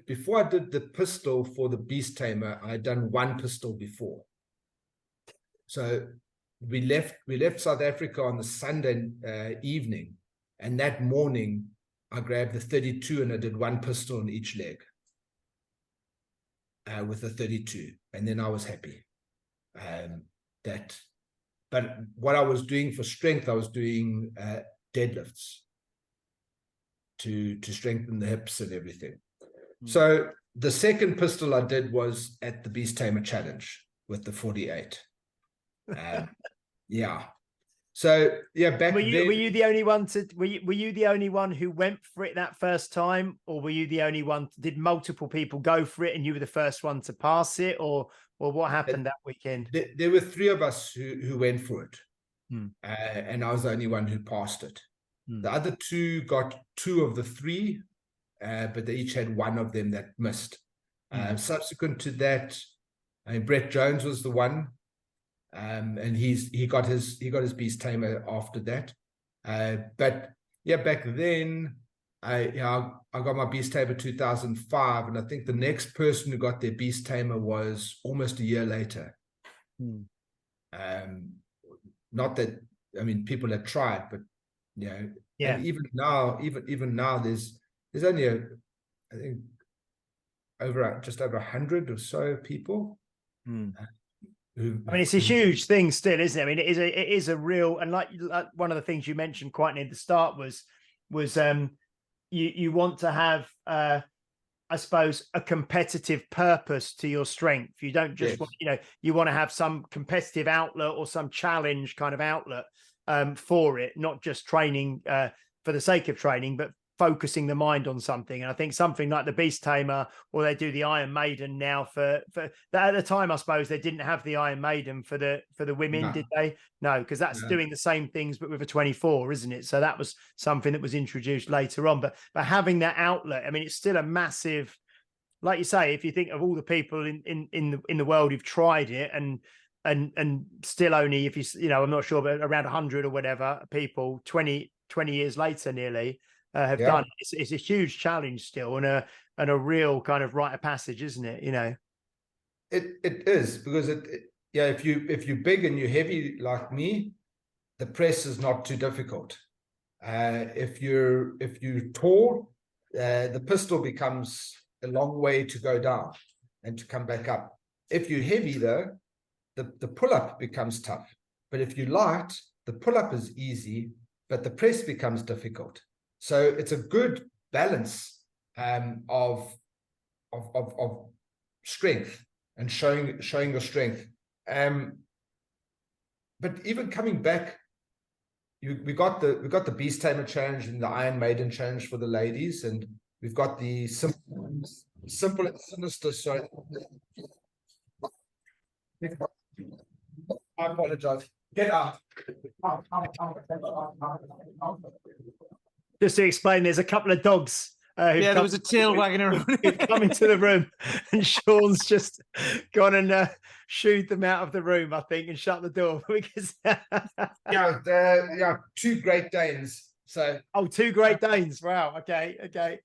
before I did the pistol for the Beast Tamer, I had done one pistol before. So we left South Africa on the Sunday evening, and that morning I grabbed the 32 and I did one pistol on each leg with the 32, and then I was happy. But what I was doing for strength, I was doing deadlifts to strengthen the hips and everything. So the second pistol I did was at the Beast Tamer Challenge with the 48. Yeah. So yeah, back were then, you the only one were you the only one who went for it that first time, or were you the only one? Did multiple people go for it and you were the first one to pass it, or what happened that weekend? There were three of us who went for it, and I was the only one who passed it. The other two got two of the three, but they each had one of them that missed. Subsequent to that, I mean, Brett Jones was the one. And he got his Beast Tamer after that. But yeah, back then I got my Beast Tamer 2005, and I think the next person who got their Beast Tamer was almost a year later. Not that, I mean, people had tried, but yeah. And even now there's only I think just over 100 or so people. I mean, it's a huge thing still, isn't it? I mean, it is a real, and like one of the things you mentioned quite near the start was you want to have I suppose a competitive purpose to your strength. You don't just want, you want to have some competitive outlet or some challenge kind of outlet for it, not just training for the sake of training, but focusing the mind on something. And I think something like the Beast Tamer, or they do the Iron Maiden now for that. At the time, I suppose they didn't have the Iron Maiden for the women, did they? No, because that's doing the same things but with a 24, isn't it? So that was something that was introduced later on. But having that outlet, I mean, it's still a massive, like you say, if you think of all the people in the world who've tried it, and still only, if I'm not sure, but around 100 or whatever people 20 years later nearly have done. It's a huge challenge still, and a real kind of rite of passage, isn't it? It is, because if you're big and you're heavy like me, the press is not too difficult. If you're tall, the pistol becomes a long way to go down and to come back up. If you're heavy though, the pull-up becomes tough. But if you're light, the pull-up is easy, but the press becomes difficult. So it's a good balance of strength and showing your strength. But even coming back we got the Beast Tamer challenge and the Iron Maiden challenge for the ladies, and we've got the simple and sinister. Sorry, I apologize. Get out. Just to explain, there's a couple of dogs. Yeah, there was a tail wagging around. Come into the room, and Shaun's just gone and shooed them out of the room, I think, and shut the door because. Yeah, two Great Danes. So two Great Danes. Wow. Okay.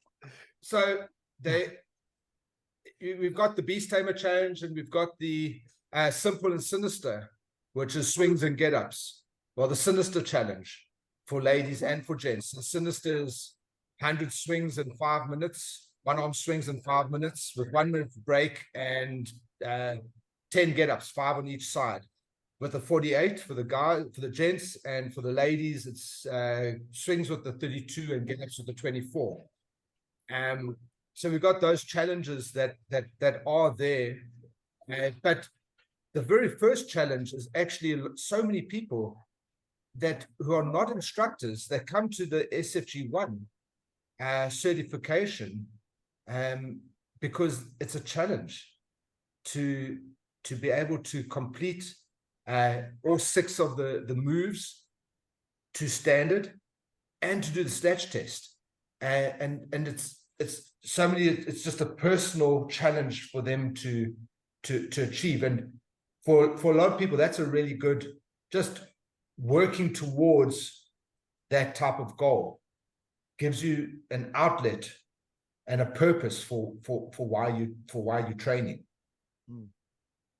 So we've got the Beast Tamer challenge, and we've got the simple and sinister, which is swings and get-ups. Well, the sinister challenge for ladies and for gents. The sinister is 100 swings in 5 minutes, one-arm swings in 5 minutes with 1 minute break, and 10 get-ups, 5 on each side, with a 48 for the gents, and for the ladies, it's swings with the 32 and get-ups with the 24. So we've got those challenges that are there, but the very first challenge is actually so many people who are not instructors that come to the SFG1 certification because it's a challenge to be able to complete all 6 of the moves to standard and to do the snatch test, and it's so many. It's just a personal challenge for them to achieve, and for a lot of people that's a really good, just working towards that type of goal gives you an outlet and a purpose for why you're training.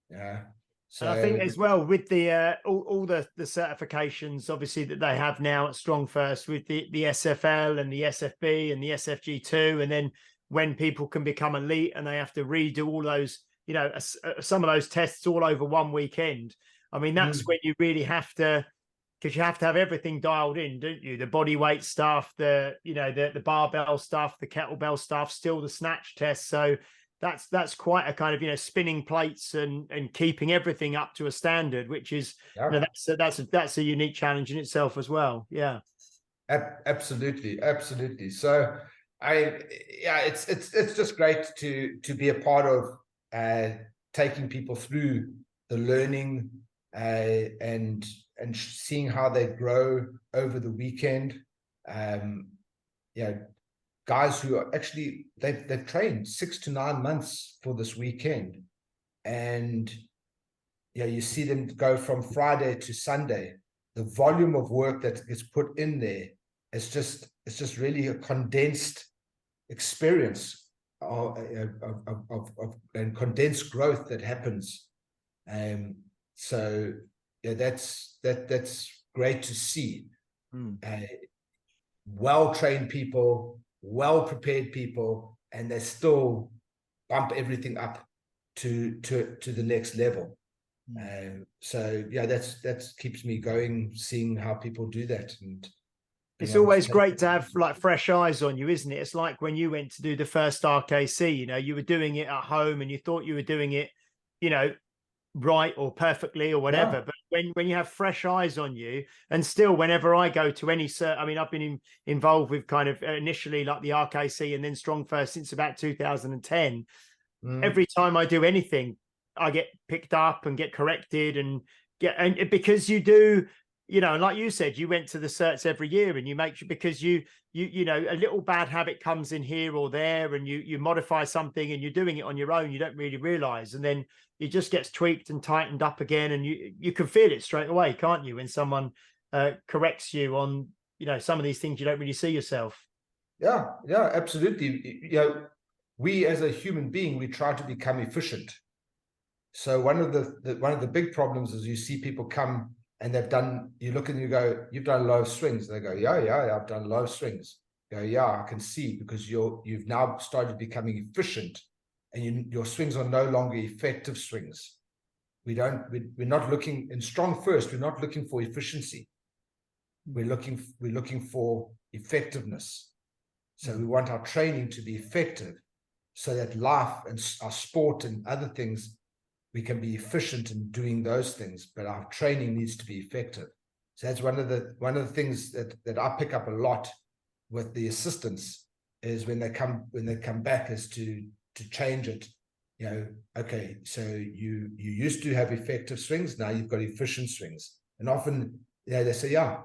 Yeah. So and I think as well with the all the certifications obviously that they have now at Strong First, with the SFL and the SFB and the SFG2, and then when people can become elite and they have to redo all those, some of those tests all over one weekend. I mean, that's when you really have to, because you have to have everything dialed in, don't you? The body weight stuff, the barbell stuff, the kettlebell stuff, still the snatch test. So that's quite a kind of, spinning plates and keeping everything up to a standard, which is, that's a unique challenge in itself as well. Yeah. Absolutely. So it's just great to be a part of taking people through the learning and seeing how they grow over the weekend. Guys who are actually they've trained 6 to 9 months for this weekend, and you see them go from Friday to Sunday. The volume of work that is put in there is just really a condensed experience of and condensed growth that happens. So that's great to see. Well-trained people, well-prepared people, and they still bump everything up to the next level. So that keeps me going, seeing how people do that. And it's always great to have like fresh eyes on you, isn't it? It's like when you went to do the first RKC, you were doing it at home and you thought you were doing it, right or perfectly or whatever. But when you have fresh eyes on you, and still whenever I go to any I've been involved with kind of initially like the RKC and then Strong First since about 2010. Every time I do anything, I get picked up and get corrected and because you do, like you said, you went to the certs every year and you make sure, because you a little bad habit comes in here or there and you modify something and you're doing it on your own, you don't really realize, and then it just gets tweaked and tightened up again, and you can feel it straight away, can't you, when someone corrects you on some of these things you don't really see yourself. Yeah, absolutely. We as a human being, we try to become efficient. So one of the big problems is you see people come and you look and you go, you've done low swings. They go, yeah, I've done low swings. You go, yeah, I can see, because you've now started becoming efficient, and your swings are no longer effective swings. We're not looking in Strong First. We're not looking for efficiency. We're looking for effectiveness. So we want our training to be effective, so that life and our sport and other things, we can be efficient in doing those things, but our training needs to be effective. So that's one of the things that I pick up a lot with the assistants is when they come back is to change it. You know, okay, so you used to have effective swings, now you've got efficient swings. And often, they say, yeah,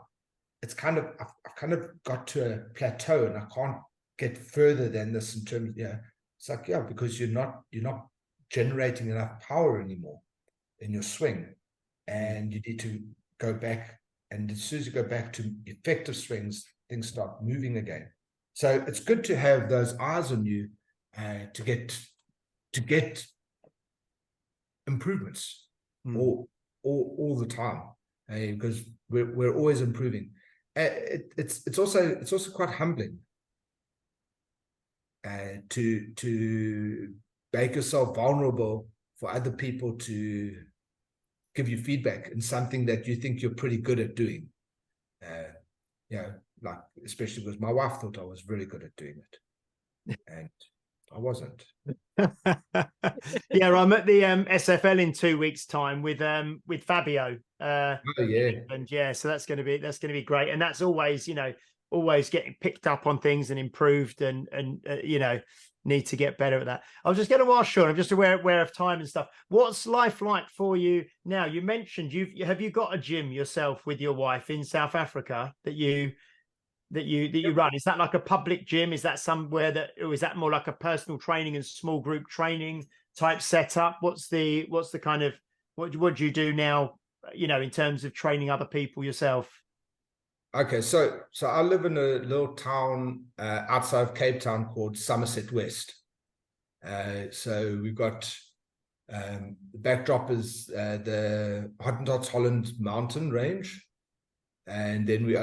it's kind of, I've kind of got to a plateau and I can't get further than this in terms, it's like, yeah, because you're not generating enough power anymore in your swing. And you need to go back. And as soon as you go back to effective swings, things start moving again. So it's good to have those eyes on you to get improvements all the time, because we're always improving. It's also quite humbling to make yourself vulnerable for other people to give you feedback in something that you think you're pretty good at doing. Like especially because my wife thought I was very good at doing it, and I wasn't. Yeah, I'm at the SFL in 2 weeks' time with Fabio. Oh yeah, and yeah, so that's going to be great, and that's always always getting picked up on things and improved, and need to get better at that. I was just going to ask Shaun, I'm just aware of time and stuff. What's life like for you now? You mentioned have you got a gym yourself with your wife in South Africa that you run? Is that like a public gym? Is that somewhere or is that more like a personal training and small group training type setup? What's the kind of what do you do now, in terms of training other people yourself? Okay, so I live in a little town outside of Cape Town called Somerset West. So we've got the backdrop is the Hottentots Holland mountain range, and then we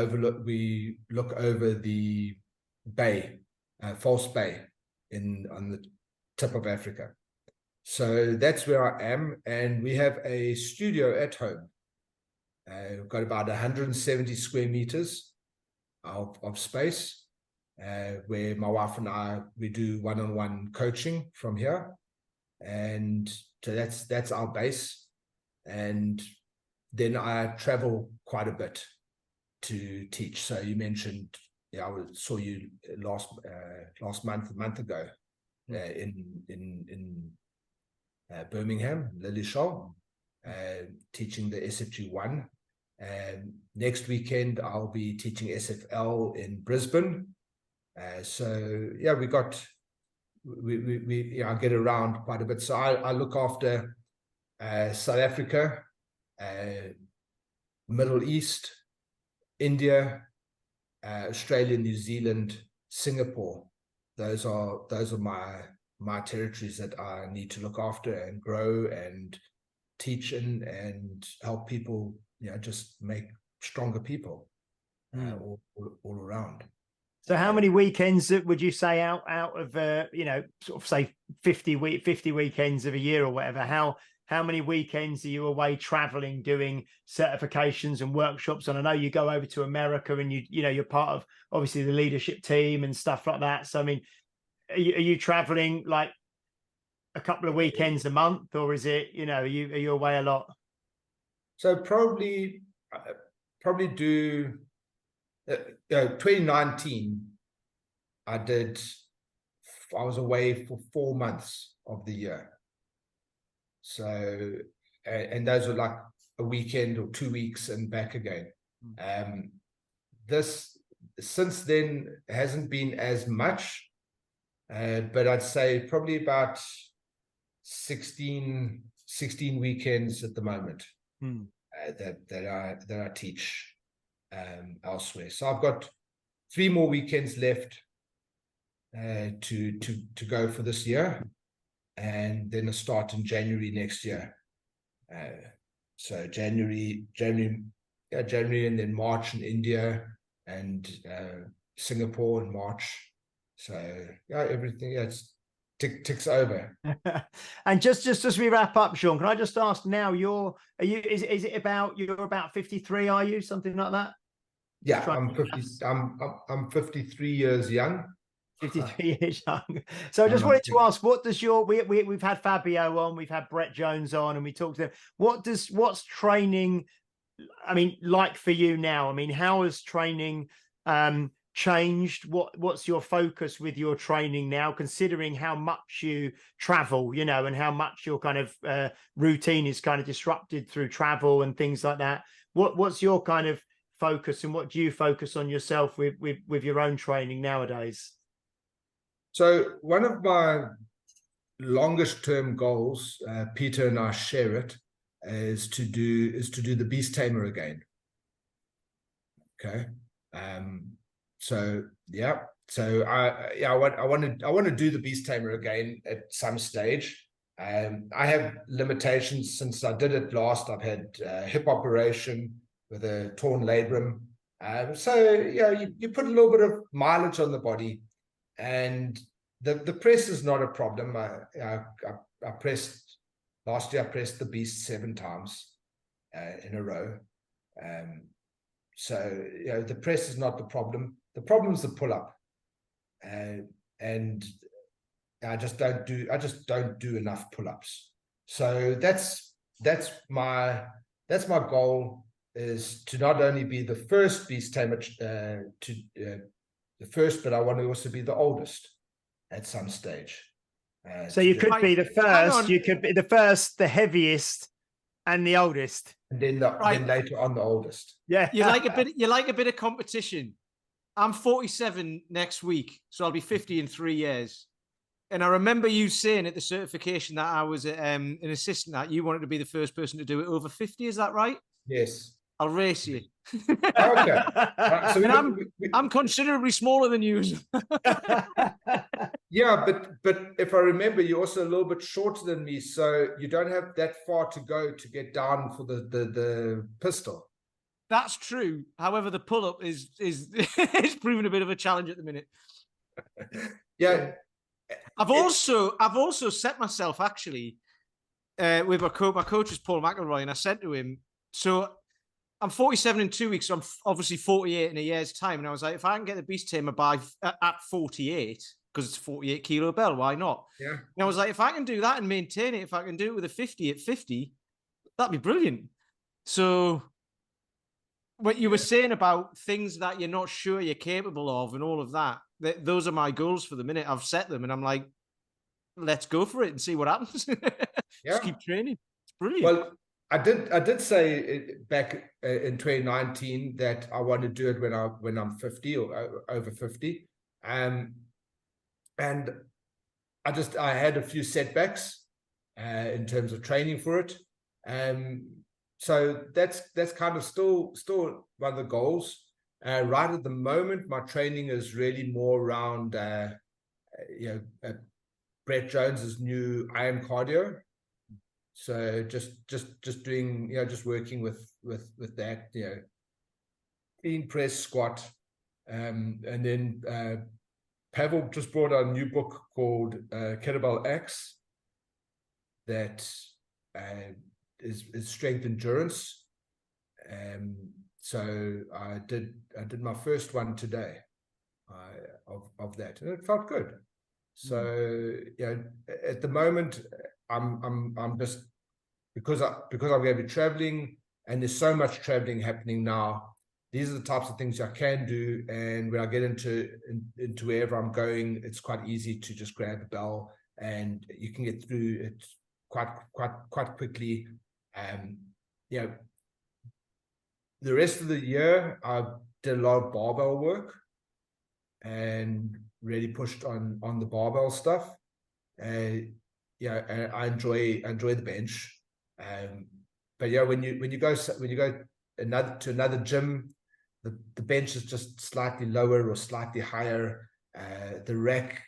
look over the bay, False Bay, on the tip of Africa. So that's where I am, and we have a studio at home. We've got about 170 square meters of space, where my wife and we do one-on-one coaching from here, and so that's our base. And then I travel quite a bit to teach. So you mentioned, I saw you last month, a month ago, in Birmingham, Lilleshall, teaching the SFG 1. Next weekend I'll be teaching SFL in Brisbane. So yeah, we I get around quite a bit. So I look after South Africa, Middle East, India, Australia, New Zealand, Singapore. Those are my territories that I need to look after and grow and teach in and help people, just make stronger people all around. So how many weekends would you say out of sort of say 50 weekends of a year or whatever, how many weekends are you away traveling, doing certifications and workshops? And I know you go over to America and you're part of obviously the leadership team and stuff like that. So I mean, are you traveling like a couple of weekends a month, or is it, are you away a lot? So probably do 2019 I was away for 4 months of the year. So and those were like a weekend or 2 weeks and back again. This since then hasn't been as much, but I'd say probably about 16 weekends at the moment that I teach elsewhere. So I've got 3 more weekends left to go for this year, and then a start in January next year. So January, and then March in India and Singapore in March. So everything it's ticks over. And just as we wrap up, Shaun, can I just ask now, you're about 53, are you, something like that? Yeah, I'm 53 years young. 53 years young. So I just wanted to ask, what does we've had Fabio on, we've had Brett Jones on, and we talked to them. What's training I mean, like for you now, I mean, how has training changed? What's your focus with your training now, considering how much you travel, you know, and how much your kind of routine is kind of disrupted through travel and things like that? What's your kind of focus, and what do you focus on yourself with your own training nowadays? So one of my longest term goals, Peter and I share it, is to do the Beast Tamer again. Okay. So yeah. So I want to do the Beast Tamer again at some stage. I have limitations since I did it last. I've had hip operation with a torn labrum. So yeah, you put a little bit of mileage on the body, and the press is not a problem. I pressed last year. I pressed the Beast 7 times in a row. So you know, the press is not the problem. The problem is the pull up, and I just don't do enough pull ups. So that's my goal, is to not only be the first Beast Tamer the first, but I want to also be the oldest at some stage. So you could be the first, you could be the first, the heaviest, and the oldest, and then then later on the oldest. Yeah, you like a bit of competition. I'm 47 next week, so I'll be 50 in 3 years. And I remember you saying at the certification that I was an assistant, that you wanted to be the first person to do it over 50. Is that right? Yes. I'll race you. Okay. So I'm considerably smaller than you. Yeah, but if I remember, you're also a little bit shorter than me, so you don't have that far to go to get down for the pistol. That's true. However, the pull-up is proving a bit of a challenge at the minute. Yeah. I've also set myself, actually, with my coach is Paul McElroy, and I said to him, so I'm 47 in 2 weeks, so I'm obviously 48 in a year's time. And I was like, if I can get the Beast Tamer at 48, because it's a 48 kilo bell, why not? Yeah. And I was like, if I can do that and maintain it, if I can do it with a 50 at 50, that'd be brilliant. So what you were saying about things that you're not sure you're capable of and all of that, those are my goals for the minute. I've set them, and I'm like, let's go for it and see what happens. Just keep training. It's brilliant. Well, I did say back in 2019 that I want to do it when I'm 50 or over 50, and I had a few setbacks in terms of training for it, so that's kind of still one of the goals. Right at the moment, my training is really more around Brett Jones's new iron cardio. So just doing, just working with that, clean press, squat, and then Pavel just brought out a new book called Kettlebell X that is strength endurance. So I did my first one today of that, and it felt good. So at the moment, I'm just, because I'm going to be traveling, and there's so much traveling happening now. These are the types of things I can do, and when I get into wherever I'm going, it's quite easy to just grab a bell, and you can get through it quite quickly. The rest of the year, I did a lot of barbell work, and really pushed on the barbell stuff. And I enjoy the bench. But when you go to another gym, the bench is just slightly lower or slightly higher. The rack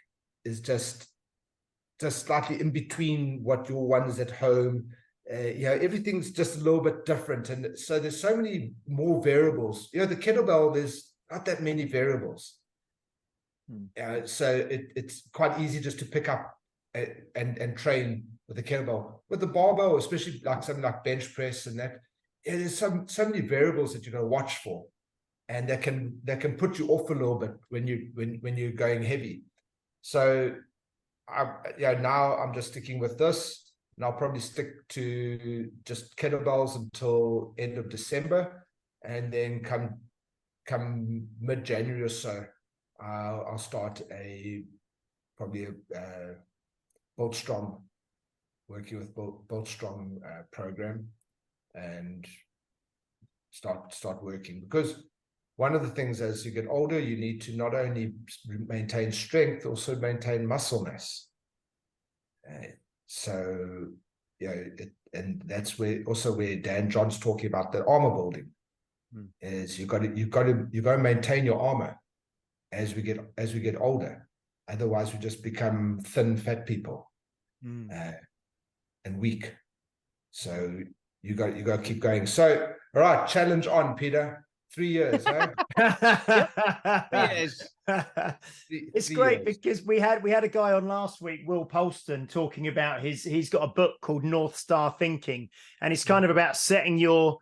is just slightly in between what your one is at home. Everything's just a little bit different, and so there's so many more variables. The kettlebell, there's not that many variables. So it's quite easy just to pick up and train with the kettlebell. With the barbell, especially like something like bench press and that, there's so many variables that you're going to watch for, and that can put you off a little bit when you're going heavy. So now I'm just sticking with this. and I'll probably stick to just kettlebells until end of December, and then come mid-January or so, I'll start probably a Build Strong, working with Build Strong program, and start working, because one of the things as you get older, you need to not only maintain strength, also maintain muscle mass. So, and that's where Dan John's talking about the armor building. Is you've got to maintain your armor as we get older. Otherwise, we just become thin, fat people, and weak. So you got to keep going. So, all right, challenge on, Peter. 3 years, huh? Yep. 3 years. It's great because we had a guy on last week, Will Polston, talking about he's got a book called North Star Thinking, and it's kind of about setting your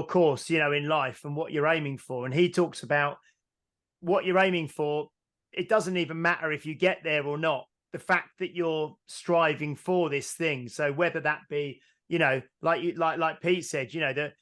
course, in life and what you're aiming for. And he talks about what you're aiming for. It doesn't even matter if you get there or not. The fact that you're striving for this thing. So whether that be, like Pete said, the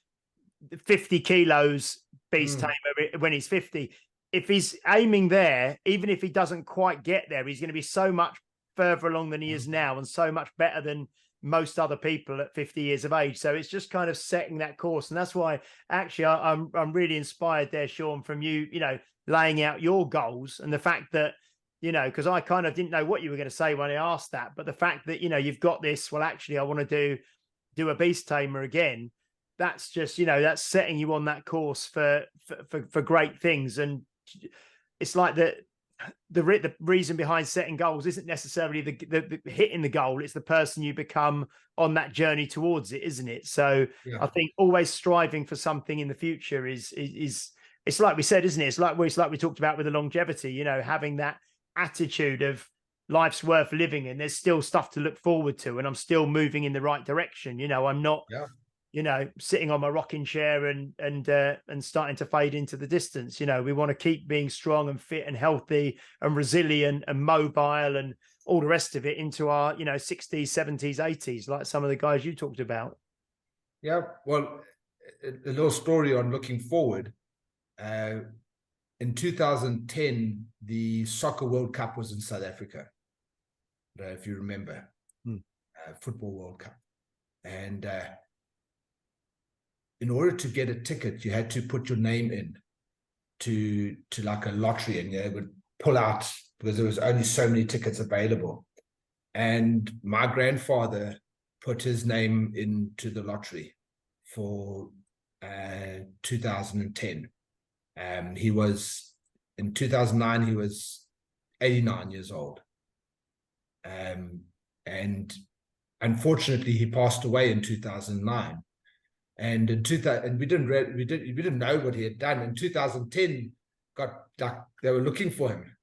50 kilos Beast Tamer when he's 50, if he's aiming there, even if he doesn't quite get there, he's going to be so much further along than he is now, and so much better than most other people at 50 years of age. So it's just kind of setting that course. And that's why actually I'm really inspired there, Shaun, from you, laying out your goals, and the fact that, because I kind of didn't know what you were going to say when I asked that, but the fact that, you've got this, well, actually, I want to do a Beast Tamer again. That's just, that's setting you on that course for great things. And it's like the reason behind setting goals isn't necessarily the hitting the goal. It's the person you become on that journey towards it, isn't it? So I think always striving for something in the future is it's like we said, isn't it? It's like we talked about with the longevity, having that attitude of life's worth living, and there's still stuff to look forward to, and I'm still moving in the right direction. I'm not sitting on my rocking chair and starting to fade into the distance. We want to keep being strong and fit and healthy and resilient and mobile and all the rest of it into our 60s, 70s, 80s, like some of the guys you talked about. Yeah, well, a little story on looking forward. In 2010, the Soccer World Cup was in South Africa. I don't know if you remember, Football World Cup. And in order to get a ticket, you had to put your name in to like a lottery, and they would pull out, because there was only so many tickets available. And my grandfather put his name into the lottery for 2010. He was, in 2009, he was 89 years old. And unfortunately, he passed away in 2009. And in 2000, and we didn't know what he had done. In 2010, they were looking for him,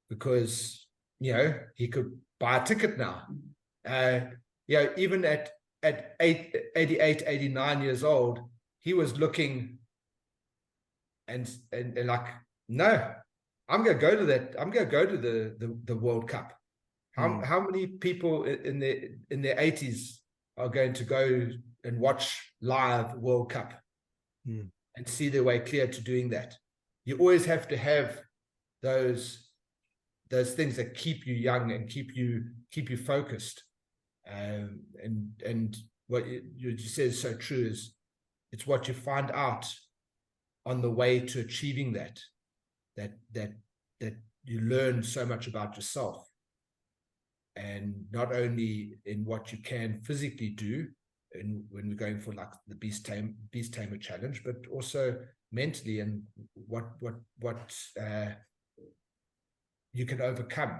because he could buy a ticket now. Even at 88, 89 years old, he was looking and like, no, I'm going to go to that. I'm going to go to the World Cup. How many people in their 80s are going to go and watch live World Cup and see their way clear to doing that? You always have to have those things that keep you young and keep you focused. And what you said is so true, is it's what you find out on the way to achieving that you learn so much about yourself, and not only in what you can physically do, and when we're going for like the Beast Tamer challenge, but also mentally, and what you can overcome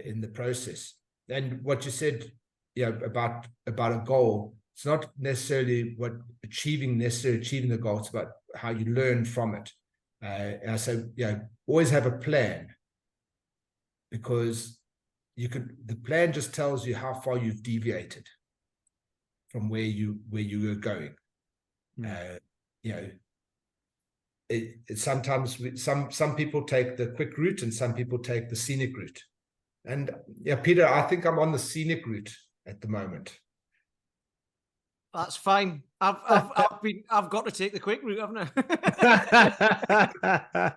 in the process. And what you said, about a goal, it's not necessarily achieving the goal, it's about how you learn from it. And so always have a plan, because the plan just tells you how far you've deviated from where you were going. Sometimes some people take the quick route, and some people take the scenic route. And Peter, I think I'm on the scenic route at the moment. That's fine. I've got to take the quick route, haven't I?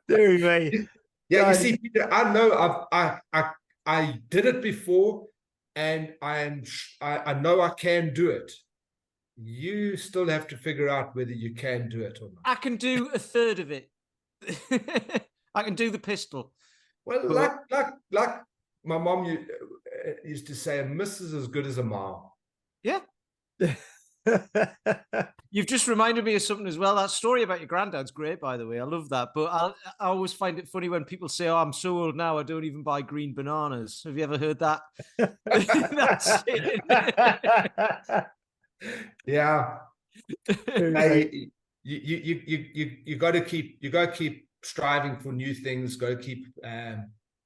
Dear me. Yeah, you see, Peter, I know I did it before, and I know I can do it. You still have to figure out whether you can do it or not. I can do a third of it. I can do the pistol. Well, like my mom used to say, a miss is as good as a mile. Yeah. You've just reminded me of something as well. That story about your granddad's great, by the way. I love that. But I always find it funny when people say, "Oh, I'm so old now, I don't even buy green bananas." Have you ever heard that? That's it. Yeah. Hey, you got to keep striving for new things. Got to keep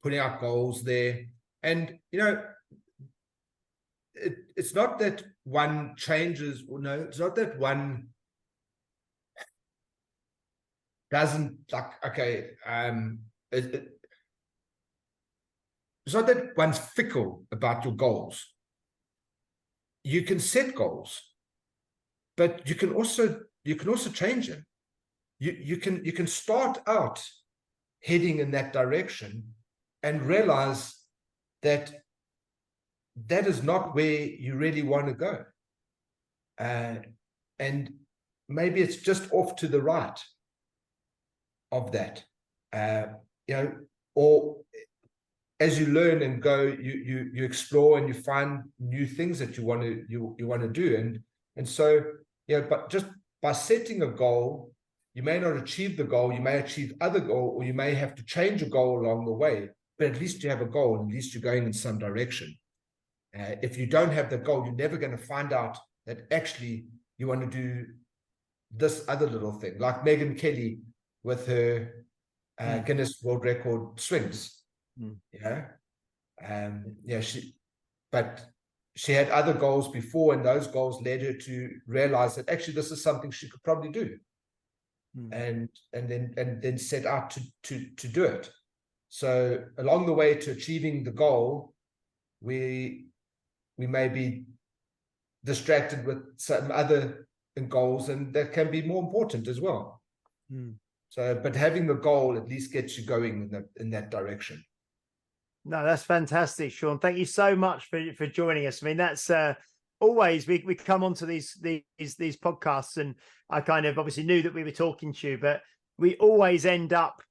putting out goals there, and it's not that one changes. No, it's not that one doesn't like. Okay, it's not that one's fickle about your goals. You can set goals, but you can also change them. You can start out heading in that direction and realize that is not where you really want to go, and maybe it's just off to the right of that, or as you learn and go, you explore and you find new things that you want to do, and so but just by setting a goal, you may not achieve the goal, you may achieve other goal, or you may have to change a goal along the way, but at least you have a goal, at least you're going in some direction. If you don't have the goal, you're never going to find out that actually you want to do this other little thing, like Megan Kelly with her Guinness World Record swings. She had other goals before, and those goals led her to realize that actually this is something she could probably do, and then set out to do it. So along the way to achieving the goal, we may be distracted with some other goals, and that can be more important as well. So, but having the goal at least gets you going in that direction. No, that's fantastic, Shaun. Thank you so much for joining us. I mean, that's always we come onto these podcasts, and I kind of obviously knew that we were talking to you, but we always end up,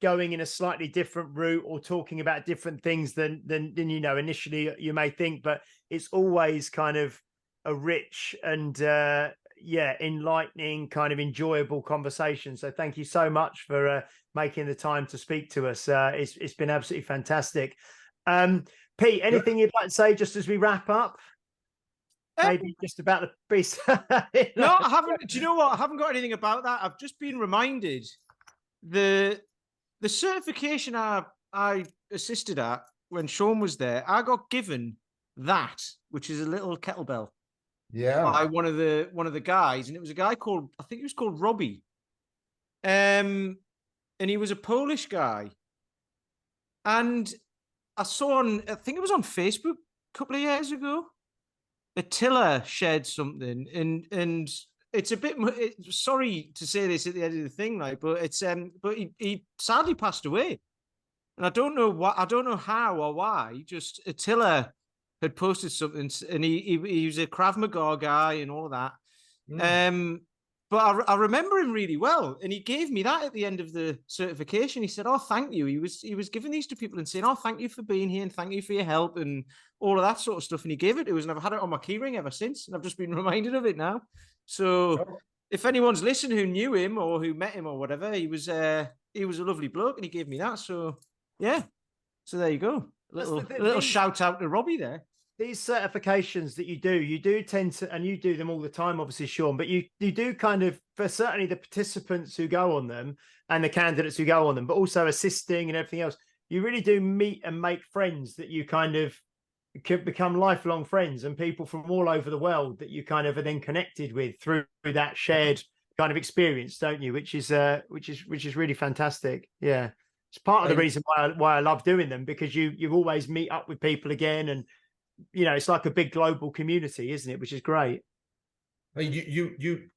going in a slightly different route or talking about different things than initially you may think. But it's always kind of a rich and enlightening, kind of enjoyable conversation. So thank you so much for making the time to speak to us. It's been absolutely fantastic. Pete, anything you'd like to say just as we wrap up? Maybe just about the beast. No, I haven't. Do you know what? I haven't got anything about that. I've just been reminded the certification I assisted at when Shaun was there. I got given that, which is a little kettlebell. Yeah. By one of the guys, and it was a guy called, I think he was called Rugby. And he was a Polish guy. And I saw I think it was on Facebook a couple of years ago, Attila shared something, and it's a bit, sorry to say this at the end of the thing, but he sadly passed away. And I don't know how or why, just Attila had posted something, and he was a Krav Maga guy and all of that. But I remember him really well, and he gave me that at the end of the certification. He said, "Oh, thank you." He was giving these to people and saying, "Oh, thank you for being here and thank you for your help and all of that sort of stuff." And he gave it to us, and I've had it on my keyring ever since, and I've just been reminded of it now. So if anyone's listening who knew him or who met him or whatever, he was a lovely bloke, and he gave me that. So yeah, so there you go. A little shout out to Robbie there. These certifications that you do tend to, and you do them all the time, obviously, Shaun, but you do kind of, for certainly the participants who go on them and the candidates who go on them, but also assisting and everything else, you really do meet and make friends that you kind of could become lifelong friends, and people from all over the world that you kind of are then connected with through that shared kind of experience, don't you? Which is really fantastic. Yeah. It's part of the reason why I love doing them, because you always meet up with people again, and you know, it's like a big global community, isn't it? Which is great. I mean, you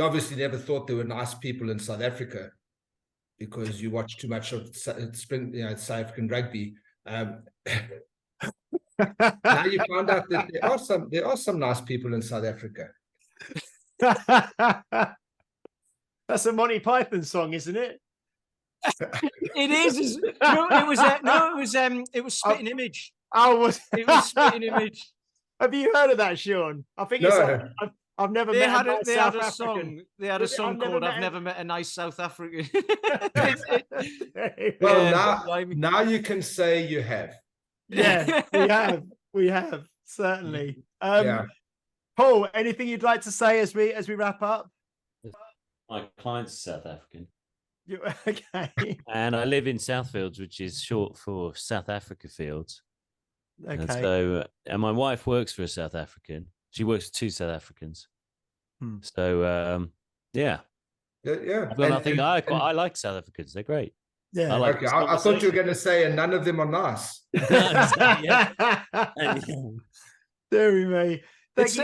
obviously never thought there were nice people in South Africa because you watch too much of South African rugby. Now you found out that there are some nice people in South Africa. That's a Monty Python song, isn't it? It is. No, it was Spitting Image. Oh, was It was Spitting Image. Have you heard of that, Sean? I think No. it's like, I've never They met had a a, nice they South had a African. song. They had a song called "I've Never Met a Nice South African." Well, now you can say you have. Yeah, we have certainly. Yeah. Paul, anything you'd like to say as we wrap up? My client's South African. Okay. And I live in Southfields, which is short for South Africa Fields. Okay. And so, and my wife works for a South African. She works with 2 South Africans. So, yeah. Yeah. I've got nothing. I like South Africans. They're great. Yeah. I like Okay. I thought you were going to say, and none of them are nice. Deary me. It's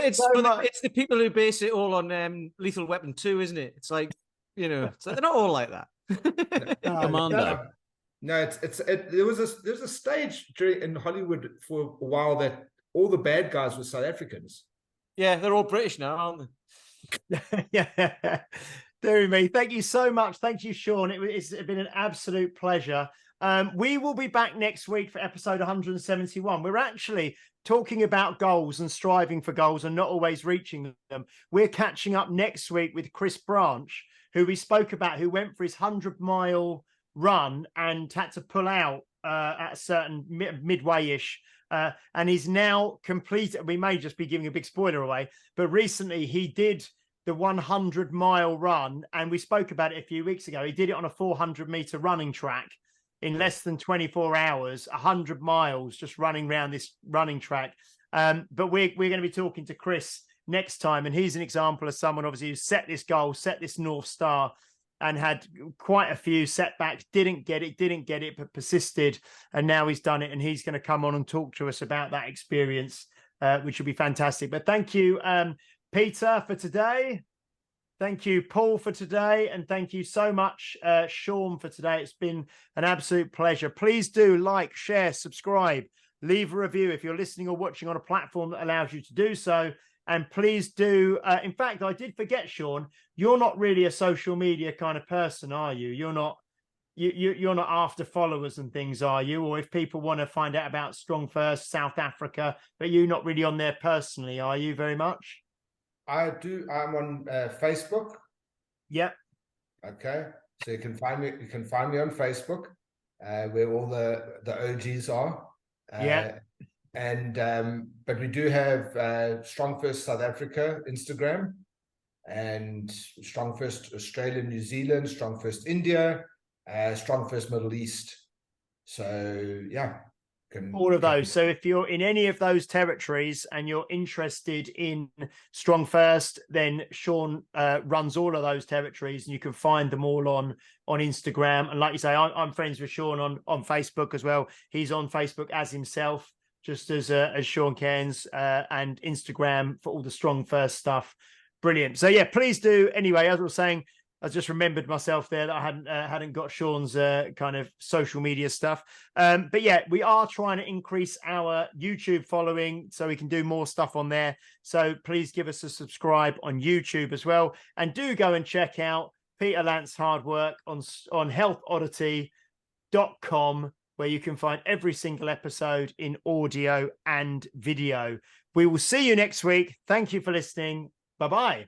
the people who base it all on Lethal Weapon 2, isn't it? It's like, you know, they're not all like that. Commando. No, there was a stage in Hollywood for a while that all the bad guys were South Africans. Yeah, they're all British now, aren't they? Yeah. Deary me. Thank you so much. Thank you, Sean. It's been an absolute pleasure. We will be back next week for episode 171. We're actually talking about goals and striving for goals and not always reaching them. We're catching up next week with Chris Branch, who we spoke about, who went for his 100-mile run and had to pull out at a certain midway-ish. And he's now completed. We may just be giving a big spoiler away, but recently he did the 100-mile run, and we spoke about it a few weeks ago. He did it on a 400-meter running track in less than 24 hours, 100 miles just running around this running track. But we're going to be talking to Chris next time, and he's an example of someone obviously who set this goal, set this North Star, and had quite a few setbacks, didn't get it, but persisted, and now he's done it, and he's going to come on and talk to us about that experience, which will be fantastic. But thank you, Peter, for today. Thank you, Paul, for today. And thank you so much, Shaun, for today. It's been an absolute pleasure. Please do like, share, subscribe, leave a review if you're listening or watching on a platform that allows you to do so. And please do. In fact, I did forget, Shaun, you're not really a social media kind of person, are you? You're not after followers and things, are you? Or if people want to find out about Strong First South Africa, but you're not really on there personally, are you, very much? I do. I'm on Facebook. Yep. Okay. So you can find me. You can find me on Facebook, where all the OGs are. Yeah. And but we do have Strong First South Africa Instagram, and Strong First Australia, New Zealand, Strong First India, Strong First Middle East. So yeah. All of those. So if you're in any of those territories and you're interested in Strong First, then Shaun runs all of those territories, and you can find them all on Instagram. And like you say, I'm friends with Shaun on Facebook as well. He's on Facebook as himself, just as Shaun Cairns, and Instagram for all the Strong First stuff. Brilliant. So yeah, please do. Anyway, as I was saying, I just remembered myself there that I hadn't got Shaun's kind of social media stuff. But yeah, we are trying to increase our YouTube following so we can do more stuff on there. So please give us a subscribe on YouTube as well. And do go and check out Peter Lant's hard work on healthoddity.com, where you can find every single episode in audio and video. We will see you next week. Thank you for listening. Bye-bye.